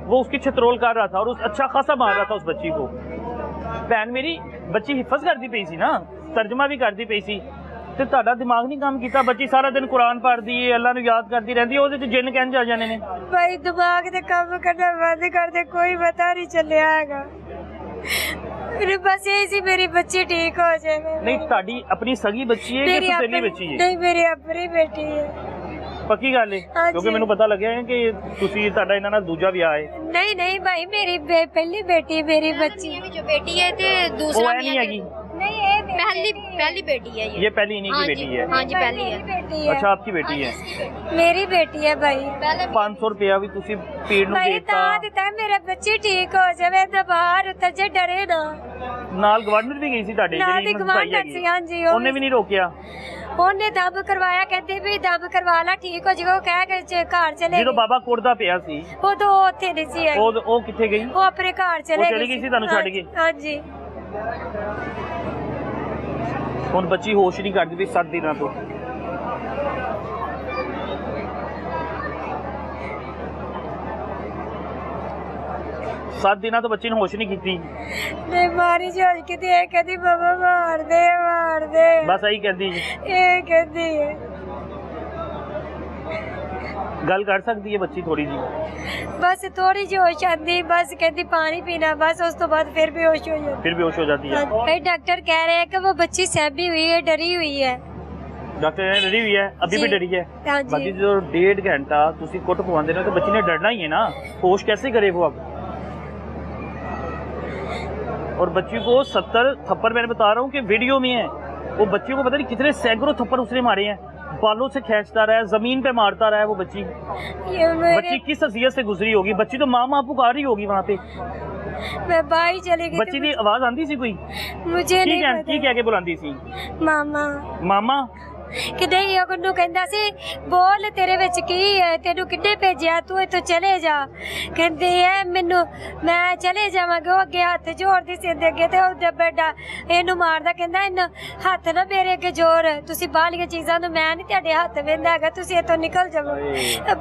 A: वो उसकी छतरोल कर रहा था और उस अच्छा खासा मार रहा था उस बच्ची को। बहन मेरी बच्ची हिफज करती पई सी ना, तर्जमा भी करती पई सी, ਤੇ ਤੁਹਾਡਾ ਦਿਮਾਗ ਨਹੀਂ ਕੰਮ ਕੀਤਾ? ਬੱਚੀ ਸਾਰਾ ਦਿਨ ਕੁਰਾਨ ਪੜ੍ਹਦੀ ਏ, ਅੱਲਾ ਨੂੰ ਯਾਦ ਕਰਦੀ ਰਹਿੰਦੀ ਹੈ, ਉਹਦੇ ਚ ਜਿੰਨ ਕਹਿੰਦੇ ਆ ਜਾਣੇ ਨੇ।
B: ਭਾਈ ਦਿਮਾਗ ਤੇ ਕੰਮ ਕਰਨਾ ਬੰਦ ਕਰ ਦੇ, ਕੋਈ ਪਤਾ ਨਹੀਂ ਚੱਲਿਆ ਹੈਗਾ। ਮੇਰੇ ਬਸ ਇਹ ਸੀ ਮੇਰੀ ਬੱਚੀ ਠੀਕ ਹੋ ਜਾਵੇ।
A: ਨਹੀਂ, ਤੁਹਾਡੀ ਆਪਣੀ ਸਗੀ ਬੱਚੀ ਹੈ ਕਿ ਸਹੇਲੀ ਬੱਚੀ ਹੈ?
B: ਨਹੀਂ, ਮੇਰੀ ਆਪਣੀ ਬੇਟੀ ਹੈ।
A: ਪੱਕੀ ਗੱਲ ਹੈ? ਕਿਉਂਕਿ ਮੈਨੂੰ ਪਤਾ ਲੱਗਿਆ ਹੈ ਕਿ ਤੁਸੀਂ ਤੁਹਾਡਾ ਇਹਨਾਂ ਨਾਲ ਦੂਜਾ ਵਿਆਹ ਹੈ।
B: ਨਹੀਂ ਭਾਈ, ਮੇਰੀ ਪਹਿਲੀ ਬੇਟੀ, ਮੇਰੀ ਬੱਚੀ जो बेटी है ते दूसरा
A: नहीं हैगी?
B: नहीं, ये पहली बेटी है।
A: ये पहली इन्हीं की बेटी है?
B: हाँ जी, पहली है।
A: अच्छा, आपकी बेटी है?
B: मेरी बेटी है भाई।
A: 500 रुपया भी तुसी पीड़ ਨੂੰ ਦੇਤਾ?
B: ਦਿੱਤਾ ਮੇਰਾ ਬੱਚੀ ਠੀਕ ਹੋ ਜਾਵੇ ਤੇ ਬਾਹਰ ਉਤਰ ਜੇ, ਡਰੇ ਨਾ।
A: ਨਾਲ ਗਵਰਨਰ ਵੀ ਗਈ ਸੀ ਤੁਹਾਡੇ
B: ਜਿਹੜੀ ਗਵਰਨਰ ਸੀ? ਹਾਂ ਜੀ,
A: ਉਹਨੇ ਵੀ ਨਹੀਂ ਰੋਕਿਆ?
B: ਉਹਨੇ ਦਬ ਕਰਵਾਇਆ, ਕਹਿੰਦੇ ਵੀ ਦਬ ਕਰਵਾ ਲਾ, ਠੀਕ ਹੋ ਜਾਏਗਾ। ਉਹ ਕਹਿ ਕੇ ਘਰ ਚਲੇ।
A: ਜਦੋਂ ਬਾਬਾ ਕੁੱਟਦਾ ਪਿਆ ਸੀ
B: ਉਦੋਂ ਉੱਥੇ ਨਹੀਂ ਸੀ।
A: ਉਹ ਕਿੱਥੇ ਗਈ?
B: ਉਹ ਆਪਣੇ ਘਰ ਚਲੇ
A: ਗਈ ਸੀ ਤੁਹਾਨੂੰ ਛੱਡ ਕੇ?
B: ਹਾਂ ਜੀ।
A: ਹੁਣ ਬੱਚੀ ਹੋਸ਼ ਨਹੀਂ ਕਰਦੀ ਪਈ 7 ਦਿਨਾਂ ਤੋਂ। सात दिनों तो बच्ची ने होश नहीं की।
B: नहीं मारी जोश की थी, कहती बाबा मार दे मार दे,
A: बस यही कहती
B: है।
A: गल कर सकती है बच्ची थोड़ी जी?
B: बस थोड़ी जी होश आती, बस कहती पानी पीना, बस उस तो बाद फिर बेहोश हो जाती।
A: फिर बेहोश हो जाती है।
B: भाई डॉक्टर कह रहे हैं कि वो बच्ची सहमी हुई है, डरी हुई है।
A: डॉक्टर ने डरी हुई है, अभी भी डरी है। बाकी जो 1.5 घंटा तुसी कुट पवांदे ने तो बच्ची ने डरना ही है ना, होश कैसे करे वो अब? और बच्ची को 70 थप्पड़, मैंने बता रहा हूँ कि वीडियो में है, वो बच्ची को पता नहीं कितने सैकड़ों थप्पड़ उसने मारे हैं। बालों से खींचता रहा है, जमीन पे मारता रहा है वो बच्ची।
B: ये मेरे
A: बच्ची किस हसीयत से गुजरी होगी? बच्ची तो माँ पुकार रही होगी वहाँ पे।
B: मैं बाहर चली गई
A: बच्ची की आवाज आंदी सी कोई?
B: मुझे नहीं
A: की कह के बुलांदी सी?
B: मामा
A: मामा।
B: कि नहीं ਉਹਨੂੰ ਕਹਿੰਦਾ ਸੀ ਬੋਲ ਤੇਰੇ ਵਿੱਚ ਕੀ ਹੈ, ਤੈਨੂੰ ਕਿੰਨੇ ਭੇਜਿਆ, ਤੂੰ ਇੱਥੋਂ ਚਲੇ ਜਾ। ਕਹਿੰਦੀ ਹੈ ਮੈਨੂੰ ਮੈਂ ਚਲੇ ਜਾਵਾਂਗਾ। ਉਹ ਅੱਗੇ ਹੱਥ ਜੋੜਦੀ ਸੀ ਅੱਗੇ ਤੇ ਉਹ ਬੇਟਾ ਇਹਨੂੰ ਮਾਰਦਾ, ਕਹਿੰਦਾ ਇਹਨੂੰ ਹੱਥ ਨਾ ਮੇਰੇ ਅੱਗੇ ਜੋੜ, ਤੁਸੀਂ ਬਾਹਲੀਆਂ ਚੀਜ਼ਾਂ ਨੂੰ ਮੈਂ ਨਹੀਂ ਤੁਹਾਡੇ ਹੱਥ ਵੇਂਦਾ ਹੈਗਾ, ਤੁਸੀਂ ਇੱਥੋਂ ਨਿਕਲ ਜਾਵੋ,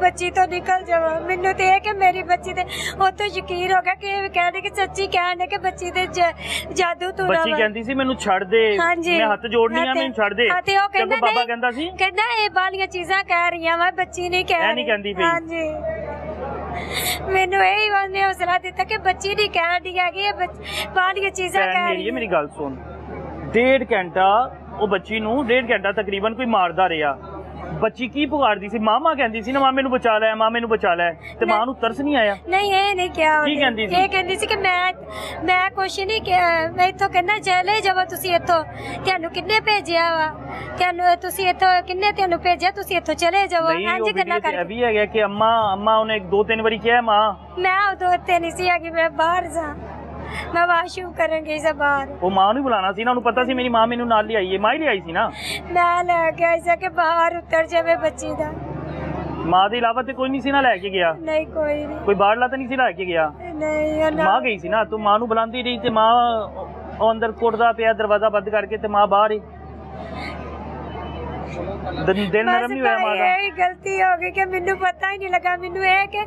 B: ਬੱਚੀ ਤੋਂ ਨਿਕਲ ਜਾਵੋ। ਮੈਨੂੰ ਤੇ ਇਹ ਕਿ ਮੇਰੀ ਬੱਚੀ ਤੇ ਉੱਥੋਂ ਯਕੀਨ ਹੋ ਗਿਆ ਕਿ ਇਹ ਕਹਿੰਦੇ ਕਿ ਸੱਚੀ ਕਹਿੰਦੇ ਕਿ ਬੱਚੀ ਤੇ ਜਾਦੂ ਤੂੰ
A: ਬੱਚੀ ਕਹਿੰਦੀ ਸੀ ਮੈਨੂੰ ਛੱਡ ਦੇ, ਮੈਂ ਹੱਥ ਜੋੜਨੀ ਆ, ਮੈਨੂੰ ਛੱਡ ਦੇ।
B: ਤੇ ਉਹ ਕਹਿੰਦਾ
A: ਬਾਬਾ ਕਹਿੰਦਾ ਸੀ,
B: ਕਹਿੰਦਾ ਇਹ ਬਾਲੀਆਂ ਚੀਜ਼ਾਂ ਕਹਿ ਰਹੀਆਂ ਵਾ, ਬੱਚੀ ਨਹੀਂ ਕਹਿ ਰਹੀ।
A: ਨਹੀਂ ਕਹਿੰਦੀ ਪਈ।
B: ਹਾਂਜੀ ਮੈਨੂੰ ਇਹੀ ਉਹਨੇ ਹੌਸਲਾ ਦਿੱਤਾ ਕਿ ਬੱਚੀ ਨਹੀਂ ਕਹਿ ਰਹੀ ਹੈਗੀ, ਇਹ ਬਾਲੀਆਂ ਚੀਜ਼ਾਂ ਕਹਿ ਰਹੀ ਹੈ।
A: ਮੇਰੀ ਗੱਲ ਸੁਣ, 1.5 ਘੰਟਾ ਉਹ ਬੱਚੀ ਨੂੰ 1.5 ਘੰਟਾ ਤਕਰੀਬਨ ਕੋਈ ਮਾਰਦਾ ਰਿਹਾ। ਬੱਚੀ ਕੀ ਪੁਕਾਰਦੀ ਸੀ? ਮਾਮਾ ਕਹਿੰਦੀ ਸੀ ਨਾ, ਮਾਂ ਮੈਨੂੰ ਬਚਾ ਲੈ, ਮਾਂ ਮੈਨੂੰ ਬਚਾ ਲੈ। ਤੇ ਮਾਂ ਨੂੰ ਤਰਸ ਨਹੀਂ ਆਇਆ?
B: ਨਹੀਂ ਇਹ ਨਹੀਂ ਕਿਹਾ।
A: ਕੀ ਕਹਿੰਦੀ ਸੀ?
B: ਇਹ ਕਹਿੰਦੀ ਸੀ ਕਿ ਮੈਂ ਕੁਛ ਨਹੀਂ ਕਿਹਾ, ਮੈਂ ਇੱਥੋਂ ਕਹਿੰਦਾ ਚਲੇ ਜਾਵੋ ਤੁਸੀਂ ਇੱਥੋਂ, ਤੁਹਾਨੂੰ ਕਿੰਨੇ ਭੇਜਿਆ ਵਾ, ਤੁਹਾਨੂੰ ਤੁਸੀਂ ਇੱਥੋਂ ਕਿੰਨੇ ਤੁਹਾਨੂੰ ਭੇਜਿਆ, ਤੁਸੀਂ ਇੱਥੋਂ ਚਲੇ ਜਾਵੋ। ਇੰਜ ਗੱਲਾਂ ਕਰ।
A: ਇਹ ਵੀ ਹੈਗਾ ਕਿ ਅੰਮਾ ਉਹਨੇ 2-3 ਵਾਰੀ ਕਿਹਾ ਮਾਂ।
B: ਮੈਂ ਉਦੋਂ ਇੱਥੇ ਨਹੀਂ ਸੀ ਹੈਗੀ, ਮੈਂ ਬਾਹਰ ਜਾ, ਮੈਂ ਵਾਸ਼ਰੂਮ ਕਰਨ ਗਈ ਸੀ ਬਾਹਰ।
A: ਉਹ ਮਾਂ ਨੂੰ ਬੁਲਾਣਾ ਸੀ ਨਾ, ਉਹਨੂੰ ਪਤਾ ਸੀ ਮੇਰੀ ਮਾਂ ਮੈਨੂੰ ਨਾਲ ਲਿਆਈ ਹੈ, ਮਾਂ ਹੀ ਲਿਆਈ ਸੀ ਨਾ।
B: ਮੈਂ ਲੈ ਕੇ ਆਈ ਸੀ ਕਿ ਬਾਹਰ ਉਤਰ ਜਾਵੇ ਬੱਚੀ ਦਾ।
A: ਮਾਂ ਦੇ ਇਲਾਵਾ ਤੇ ਕੋਈ ਨਹੀਂ ਸੀ ਨਾ ਲੈ ਕੇ ਗਿਆ?
B: ਨਹੀਂ ਕੋਈ ਨਹੀਂ,
A: ਕੋਈ ਬਾਹਰਲਾ ਤਾਂ ਨਹੀਂ ਸੀ ਲੈ ਕੇ ਗਿਆ?
B: ਨਹੀਂ
A: ਮਾਂ ਗਈ ਸੀ ਨਾ। ਤੂੰ ਮਾਂ ਨੂੰ ਬੁਲਾਉਂਦੀ ਰਹੀ ਤੇ ਮਾਂ ਉਹ ਅੰਦਰ ਕੁੱਟਦਾ ਪਿਆ, ਦਰਵਾਜ਼ਾ ਬੰਦ ਕਰਕੇ, ਤੇ ਮਾਂ ਬਾਹਰ ਹੀ। ਦਿਲ ਨਰਮ ਨਹੀਂ ਹੋਇਆ ਮਾਂ ਦਾ?
B: ਇਹ ਗਲਤੀ ਹੋ ਗਈ ਕਿ ਮੈਨੂੰ ਪਤਾ ਹੀ ਨਹੀਂ ਲੱਗਾ। ਮੈਨੂੰ ਇਹ ਕਿ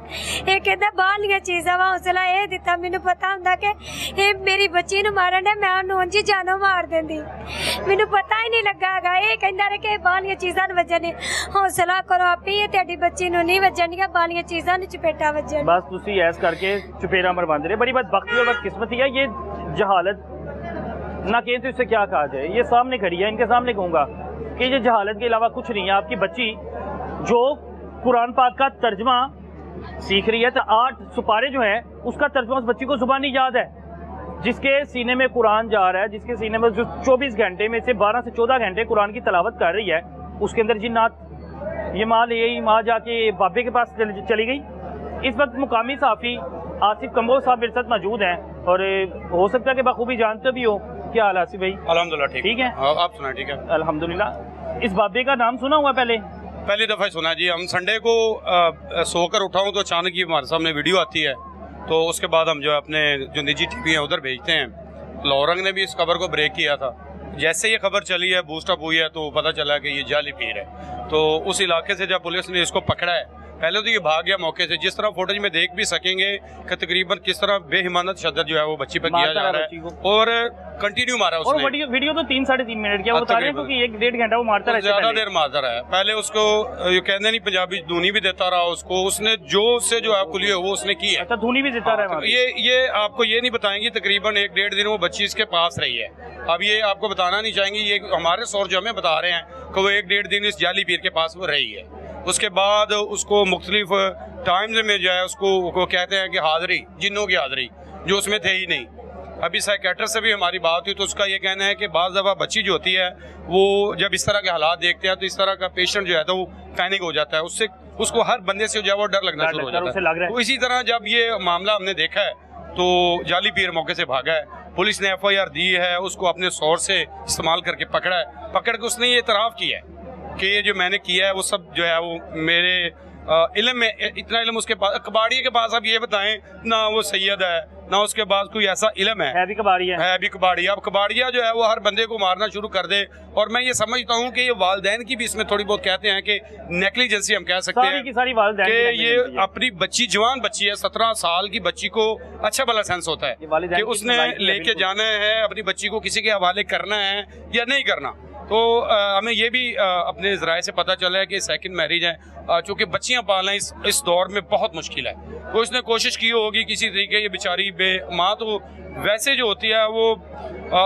B: ਇਹ ਕਹਿੰਦਾ ਬਾਹਲੀਆਂ ਚੀਜ਼ਾਂ ਵਾ, ਹੌਸਲਾ ਇਹ ਦਿੱਤਾ। ਮੈਨੂੰ ਪਤਾ ਹੁੰਦਾ ਕਿ ਇਹ ਮੇਰੀ ਬੱਚੀ ਨੂੰ ਮਾਰਨ ਦੇ, ਮੈਂ ਉਹਨੂੰ ਉਂਝ ਹੀ ਜਾਨੋਂ ਮਾਰ ਦਿੰਦੀ। ਮੈਨੂੰ ਪਤਾ ਹੀ ਨਹੀਂ ਲੱਗਾ ਹੈਗਾ। ਇਹ ਕਹਿੰਦਾ ਰਿਹਾ ਕਿ ਬਾਹਲੀਆਂ ਚੀਜ਼ਾਂ ਨੂੰ ਵੱਜਣ, ਹੌਸਲਾ ਕਰੋ ਆਪੀ, ਇਹ ਤੁਹਾਡੀ ਬੱਚੀ ਨੂੰ ਨਹੀਂ ਵੱਜਣਗੀਆਂ, ਬਾਹਲੀਆਂ ਚੀਜ਼ਾਂ ਨੂੰ ਚਪੇਟਾ ਵੱਜਣ।
A: ਬਸ ਤੁਸੀਂ ਐਸ ਕਰਕੇ चुपेरा मरवाते रहे। बड़ी बात बख्ती और बदकिस्मती है। ये जहालत ना कहें तो इससे क्या कहा जाए, ये सामने खड़ी है, इनके सामने कहूँगा कि ये जहालत के अलावा कुछ नहीं है। आपकी बच्ची जो कुरान पाक का तर्जमा सीख रही है, तो 8 सुपारे जो है उसका तर्जमा उस बच्ची को जुबानी याद है। जिसके सीने में कुरान जा रहा है, जिसके सीने में जो 24 घंटे में से 12 से 14 घंटे कुरान की तलावत कर रही है, उसके अंदर जिन्नात, ये माँ ले आई, माँ जाके बाबे के पास चली गई। इस वक्त मुकामी सहाफ़ी आसिफ कंबोज साहब मेरे साथ मौजूद हैं, और हो सकता है कि बखूबी जानते भी हो। क्या हाल आसिफ भाई?
C: अल्हम्दुलिल्लाह ठीक
A: है।
C: आप सुना? ठीक है
A: अल्हम्दुलिल्लाह। इस बाबे का नाम सुना हुआ? पहली
C: दफ़ा सुना जी। हम संडे को सोकर उठाऊँ तो अचानक ही हमारे सामने वीडियो आती है, तो उसके बाद हम जो है अपने जो निजी टीवी हैं उधर भेजते हैं। लौरंग ने भी इस खबर को ब्रेक किया था। जैसे ये खबर चली है, बूस्टअप हुई है, तो पता चला कि ये जाली पीर है। तो उस इलाके से जब पुलिस ने इसको पकड़ा है, पहले तो ये भाग गया मौके से। जिस तरह फुटेज में देख भी सकेंगे कि तकरीबन किस तरह बेहिमानत शद्दत जो है वो बच्ची पर किया जा रहा है, और कंटिन्यू मारा उसने।
A: और वीडियो तो 3-3.5 मिनट की बता रहे हैं, क्योंकि 1-1.5 घंटा वो मारता रहा,
C: ज्यादा देर मारता रहा है। पहले उसको ये कहते नहीं पंजाबी धूनी भी देता रहा उसको, उसने जो उससे जो है कुली है वो उसने की है।
A: अच्छा, धूनी भी देता रहा है।
C: ये आपको ये नहीं बताएंगे तकरीबन 1-1.5 दिन वो बच्ची इसके पास रही है। अब ये आपको बताना नहीं चाहेंगे, ये हमारे सोर्स जो हमें बता रहे हैं कि वो 1-1.5 दिन इस जाली पीर के पास वो रही है। उसके बाद उसको मुख्तलिफ टाइम्स में जो है उसको कहते हैं कि हाज़री, जिन्नों की हाज़री, जो उसमें थे ही नहीं। अभी साइकेट्रिस्ट से भी हमारी बात हुई, तो उसका ये कहना है कि बाज़ दफ़ा बच्ची जो होती है वो जब इस तरह के हालात देखते हैं, तो इस तरह का पेशेंट जो है तो वो पैनिक हो जाता है, उससे उसको हर बंदे से जो है वो डर लगना शुरू हो जाता है। तो इसी तरह जब ये मामला हमने देखा है, तो जाली पीर मौके से भागा है। पुलिस ने FIR दी है, उसको अपने सोर्स से इस्तेमाल करके पकड़ा है। पकड़ के उसने ये इतराफ़ किया है कि ये जो मैंने किया है वो सब जो है वो मेरे इल्म में, इतना इल्म उसके पास। कबाड़िए के पास आप ये बताएं ना, वो सैयद है ना उसके पास कोई ऐसा इल्म है भी कबाड़िया है भी कबाड़िया। अब कबाड़िया जो है वो हर बंदे को मारना शुरू कर दे। और मैं ये समझता हूँ कि ये वालदैन की भी इसमें थोड़ी बहुत कहते हैं कि नेग्लिजेंसी हम कह सकते हैं कि ये अपनी बच्ची, जवान बच्ची है, 17 साल की बच्ची को अच्छा भला सेंस होता है कि उसने लेके जाना है अपनी बच्ची को, किसी के हवाले करना है या नहीं करना। तो हमें ये भी अपने ज़राए से पता चला है कि सेकंड मैरिज है, चूँकि बच्चियाँ पालना इस दौर में बहुत मुश्किल है। तो इसने कोशिश की होगी किसी तरीके, ये बेचारी माँ तो वैसे जो होती है वो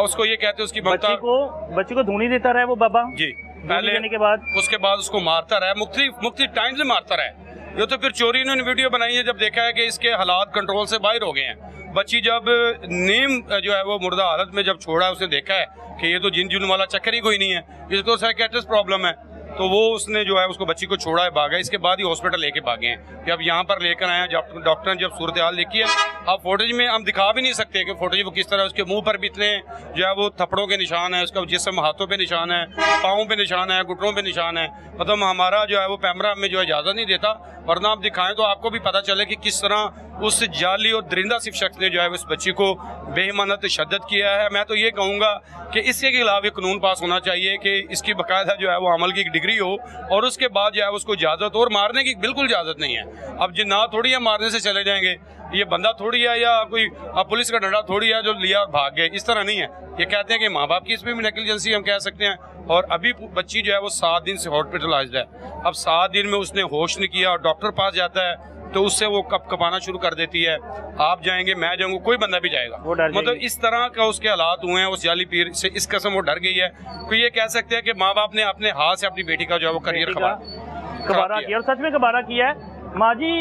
C: उसको ये कहते हैं उसकी
A: बच्ची को धूनी देता रहा है वो बाबा
C: जी। पहले देने के बाद उसके बाद उसको मारता रहा, मुख्तलिफ टाइम से मारता रहा। ये तो फिर चोरी इन्होंने वीडियो बनाई है, जब देखा है कि इसके हालात कंट्रोल से बाहर हो गए हैं। बच्ची जब नीम जो है वो मुर्दा हालत में जब छोड़ा है, उसने देखा है कि ये तो जिन जुन वाला चक्कर ही कोई नहीं है, इसको साइकेट्रिस्ट प्रॉब्लम है। तो वो उसने जो है उसको बच्ची को छोड़ा है, भागा। इसके बाद ही हॉस्पिटल लेके भागे हैं कि अब यहाँ पर लेकर आए हैं। जब डॉक्टर ने जब सूरत हाल देखी है, अब फोटेज में हम दिखा भी नहीं सकते कि फोटेज वो किस तरह, उसके मुंह पर भी इतने जो है वो थप्पड़ों के निशान है, उसका जिस्म हाथों पे निशान है, पाँव पे निशान है, घुटनों पे निशान है। मतलब हमारा जो है वो कैमरा हमें जो है इजाज़त नहीं देता, वरना आप दिखाएं तो आपको भी पता चले कि किस तरह उस जाली और दरिंदा सिर्फ शख्स ने जो है उस बच्ची को बेईमाना तशद्दुद किया है। मैं तो ये कहूँगा कि इसके खिलाफ एक कानून पास होना चाहिए कि इसकी बाकायदा जो है वो अमल की एक डिग्री हो, और उसके बाद जो है उसको इजाज़त, और मारने की बिल्कुल इजाज़त नहीं है। अब जिन्ना थोड़ी है मारने से चले जाएंगे, ये बंदा थोड़ी है या कोई पुलिस का डंडा थोड़ी है जो लिया और भाग गए, इस तरह नहीं है। ये कहते हैं कि माँ बाप की इसमें भी नेग्लिजेंसी हम कह सकते हैं। और अभी बच्ची जो है वो 7 दिन से हॉस्पिटलाइज्ड है। अब 7 दिन में उसने होश नहीं किया और डॉक्टर पास जाता है तो उससे वो कपाना शुरू कर देती है। आप जाएंगे, मैं जाऊंगा, कोई बंदा भी जाएगा। मतलब इस तरह का उसके हालात हुए हैं उस जाली पीर से, इस कसम वो डर गई है। कोई ये कह सकते हैं कि माँ बाप ने अपने हाथ से अपनी बेटी का जो है वो करियर
D: कबारा किया, और सच में कबारा किया है। माँ जी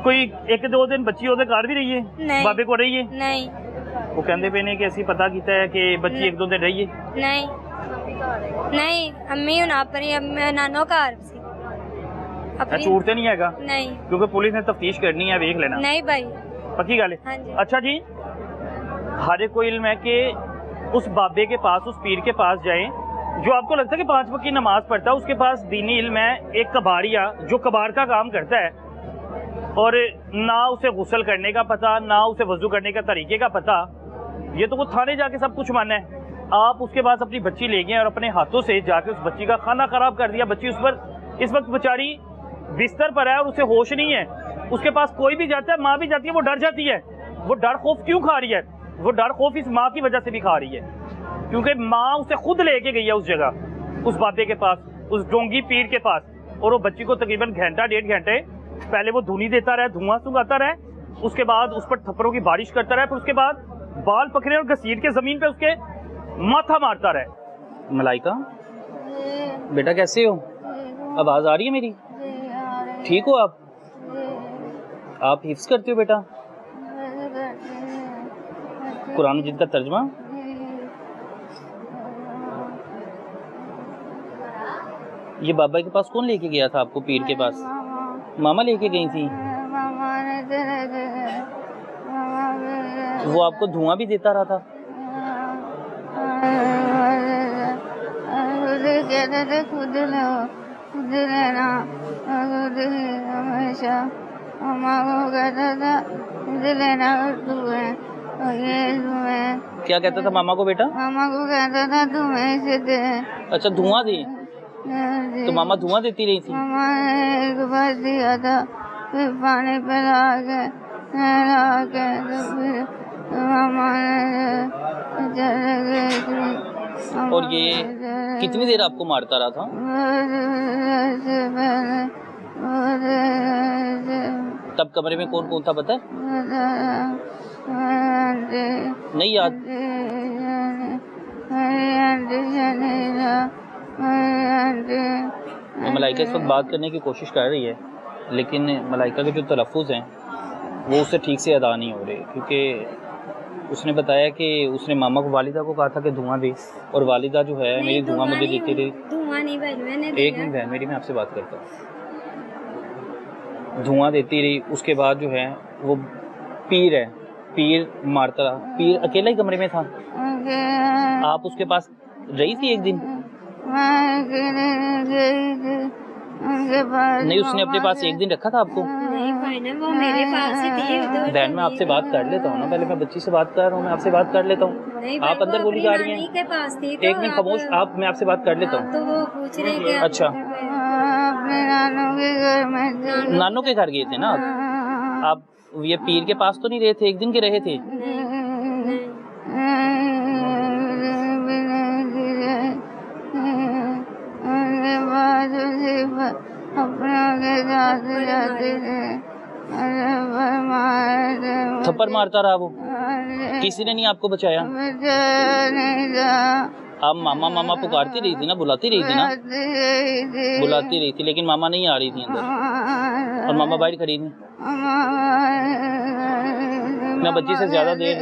D: कोई 1-2 दिन बच्ची ਉਹਦੇ ਘਰ भी रही है, बाबे को रही है?
B: नहीं,
D: वो कहते पे ने कि ਅਸੀਂ पता ਕੀਤਾ है कि बच्ची 1-2 दिन रही है।
B: नहीं नहीं, अम्मी हुना पर नानो घर सी अपनी।
D: झूठ तो नहीं हैगा?
B: नहीं,
D: क्योंकि पुलिस ने तफ्तीश करनी है, देख लेना।
B: नहीं भाई,
D: पक्की गल है।
B: हाँ जी।
D: अच्छा जी, हर एक को इल्म है कि उस बाबे के पास, उस पीर के पास जाएं जो आपको लगता है कि 5 वक्त की नमाज पढ़ता है, उसके पास दीनी इल्म है। एक कबाड़िया जो कबाड़ का काम करता है और ना उसे गुस्ल करने का पता, ना उसे वजू करने का तरीके का पता, ये तो वो थाने जाके सब कुछ माना है। आप उसके पास अपनी बच्ची ले गए और अपने हाथों से जाके उस बच्ची का खाना खराब कर दिया। बच्ची उस पर इस वक्त बेचारी बिस्तर पर है और उसे होश नहीं है। उसके पास कोई भी जाता है, माँ भी जाती है, वो डर जाती है। वो डर खौफ क्यों खा रही है? वो डर खौफ इस माँ की वजह से भी खा रही है, क्योंकि माँ उसे खुद लेके गई है उस जगह, उस बाबे के पास, उस डोंगी पीर के पास, और वो बच्ची को तकरीबन घंटा 1.5 घंटे पहले वो धुनी देता रहे, धुआं सुंघाता रहे, उसके बाद उस पर थप्पड़ों की बारिश करता रहे, फिर उसके बाद बाल पकड़े और घसीट के जमीन पे उसके माथा मारता रहे। मलाइका बेटा कैसे हो? आवाज आ रही है मेरी? ठीक हो आप? आप हिफ्ज करते हो बेटा? कुरान मजीद का तर्जमा? ये बाबा के पास कौन लेके गया था आपको? पीर के पास मामा लेके गई थी। वो आपको धुआं भी देता रहा था?
E: खुद लेना हमेशा मामा को कहता था, खुद लेना तुम्हें,
D: क्या कहता था मामा को बेटा?
E: मामा को कहता था तुम्हें से दे।
D: अच्छा, धुआं दे? तो मामा धुआं देती रही थी?
E: मामा ने एक बार दिया था, फिर पानी पिला के तो फिर मामा ने चले गई थी।
D: और ये कितनी देर आपको मारता रहा था? तब कमरे में कौन कौन था पता है? नहीं याद? मलाइका इस वक्त बात करने की कोशिश कर रही है, लेकिन मलाइका के जो तलफ़ुज़ हैं वो उससे ठीक से अदा नहीं हो रहे, क्योंकि उसने बताया कि उसने मामा को, वालिदा को कहा था कि धुआं दे, और वालिदा जो है मेरी धुआं मुझे देती रही।
B: धुआं नहीं भाई, मैंने
D: एक मिनट बहन मेरी, मैं आपसे बात करता हूँ। धुआं देती रही, उसके बाद जो है वो पीर है, पीर मारता रहा। पीर अकेला ही कमरे में था? आप उसके पास रही थी एक दिन? नहीं, उसने अपने पास एक दिन रखा था आपको?
B: नहीं भाई ना, वो मेरे पास ही थी।
D: बहन मैं आपसे बात कर लेता हूँ ना, पहले मैं बच्ची से बात कर रहा हूँ, मैं आपसे बात कर लेता हूँ। आप अंदर बोली जा रही हैं।
B: के पास थी तो
D: एक मिनट खामोश, आप, मैं आपसे बात कर लेता हूँ।
B: तो वो पूछ रहे कि
D: अच्छा,
E: अपने नानों के घर में,
D: नानों के घर गए थे ना आप? ये पीर के पास तो नहीं रहे थे? एक दिन के रहे थे? थप्पड़ मारता रहा वो? किसी ने नहीं आपको बचाया? आप मामा मामा पुकारती रही थी ना, बुलाती रही थी ना? बुलाती रही थी, लेकिन मामा नहीं आ रही थी अंदर, और मामा बाहर खड़ी थी। मैं बच्ची से ज्यादा देर,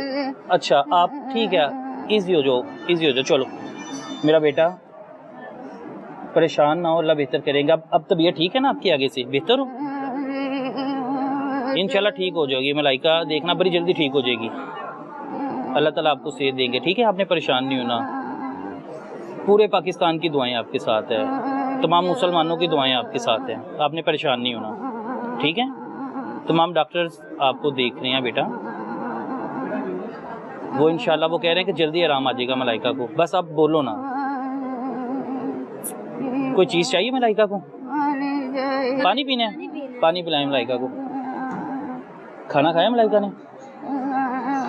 D: अच्छा आप ठीक है, इजी हो जाओ, इजी हो जाओ। चलो मेरा बेटा, परेशान ना हो, अल्लाह बेहतर करेंगे। अब तबीयत ठीक है ना आपकी, आगे से बेहतर हो? इंशाल्लाह ठीक हो जाएगी मलाइका, देखना बड़ी जल्दी ठीक हो जाएगी। अल्लाह ताला आपको सेहत देंगे, ठीक है? आपने परेशान नहीं होना। पूरे पाकिस्तान की दुआएं आपके साथ है, तमाम मुसलमानों की दुआएं आपके साथ हैं, आपने परेशान नहीं होना, ठीक है? तमाम डॉक्टर्स आपको देख रहे हैं बेटा, वो इंशाल्लाह वो कह रहे हैं कि जल्दी आराम आ जाएगा मलाइका को, बस आप बोलो ना। कोई चीज़ चाहिए मलाइका को? पानी पीना है? पानी पिलाएं मलाइका को। खाना खाया मलाइका ने?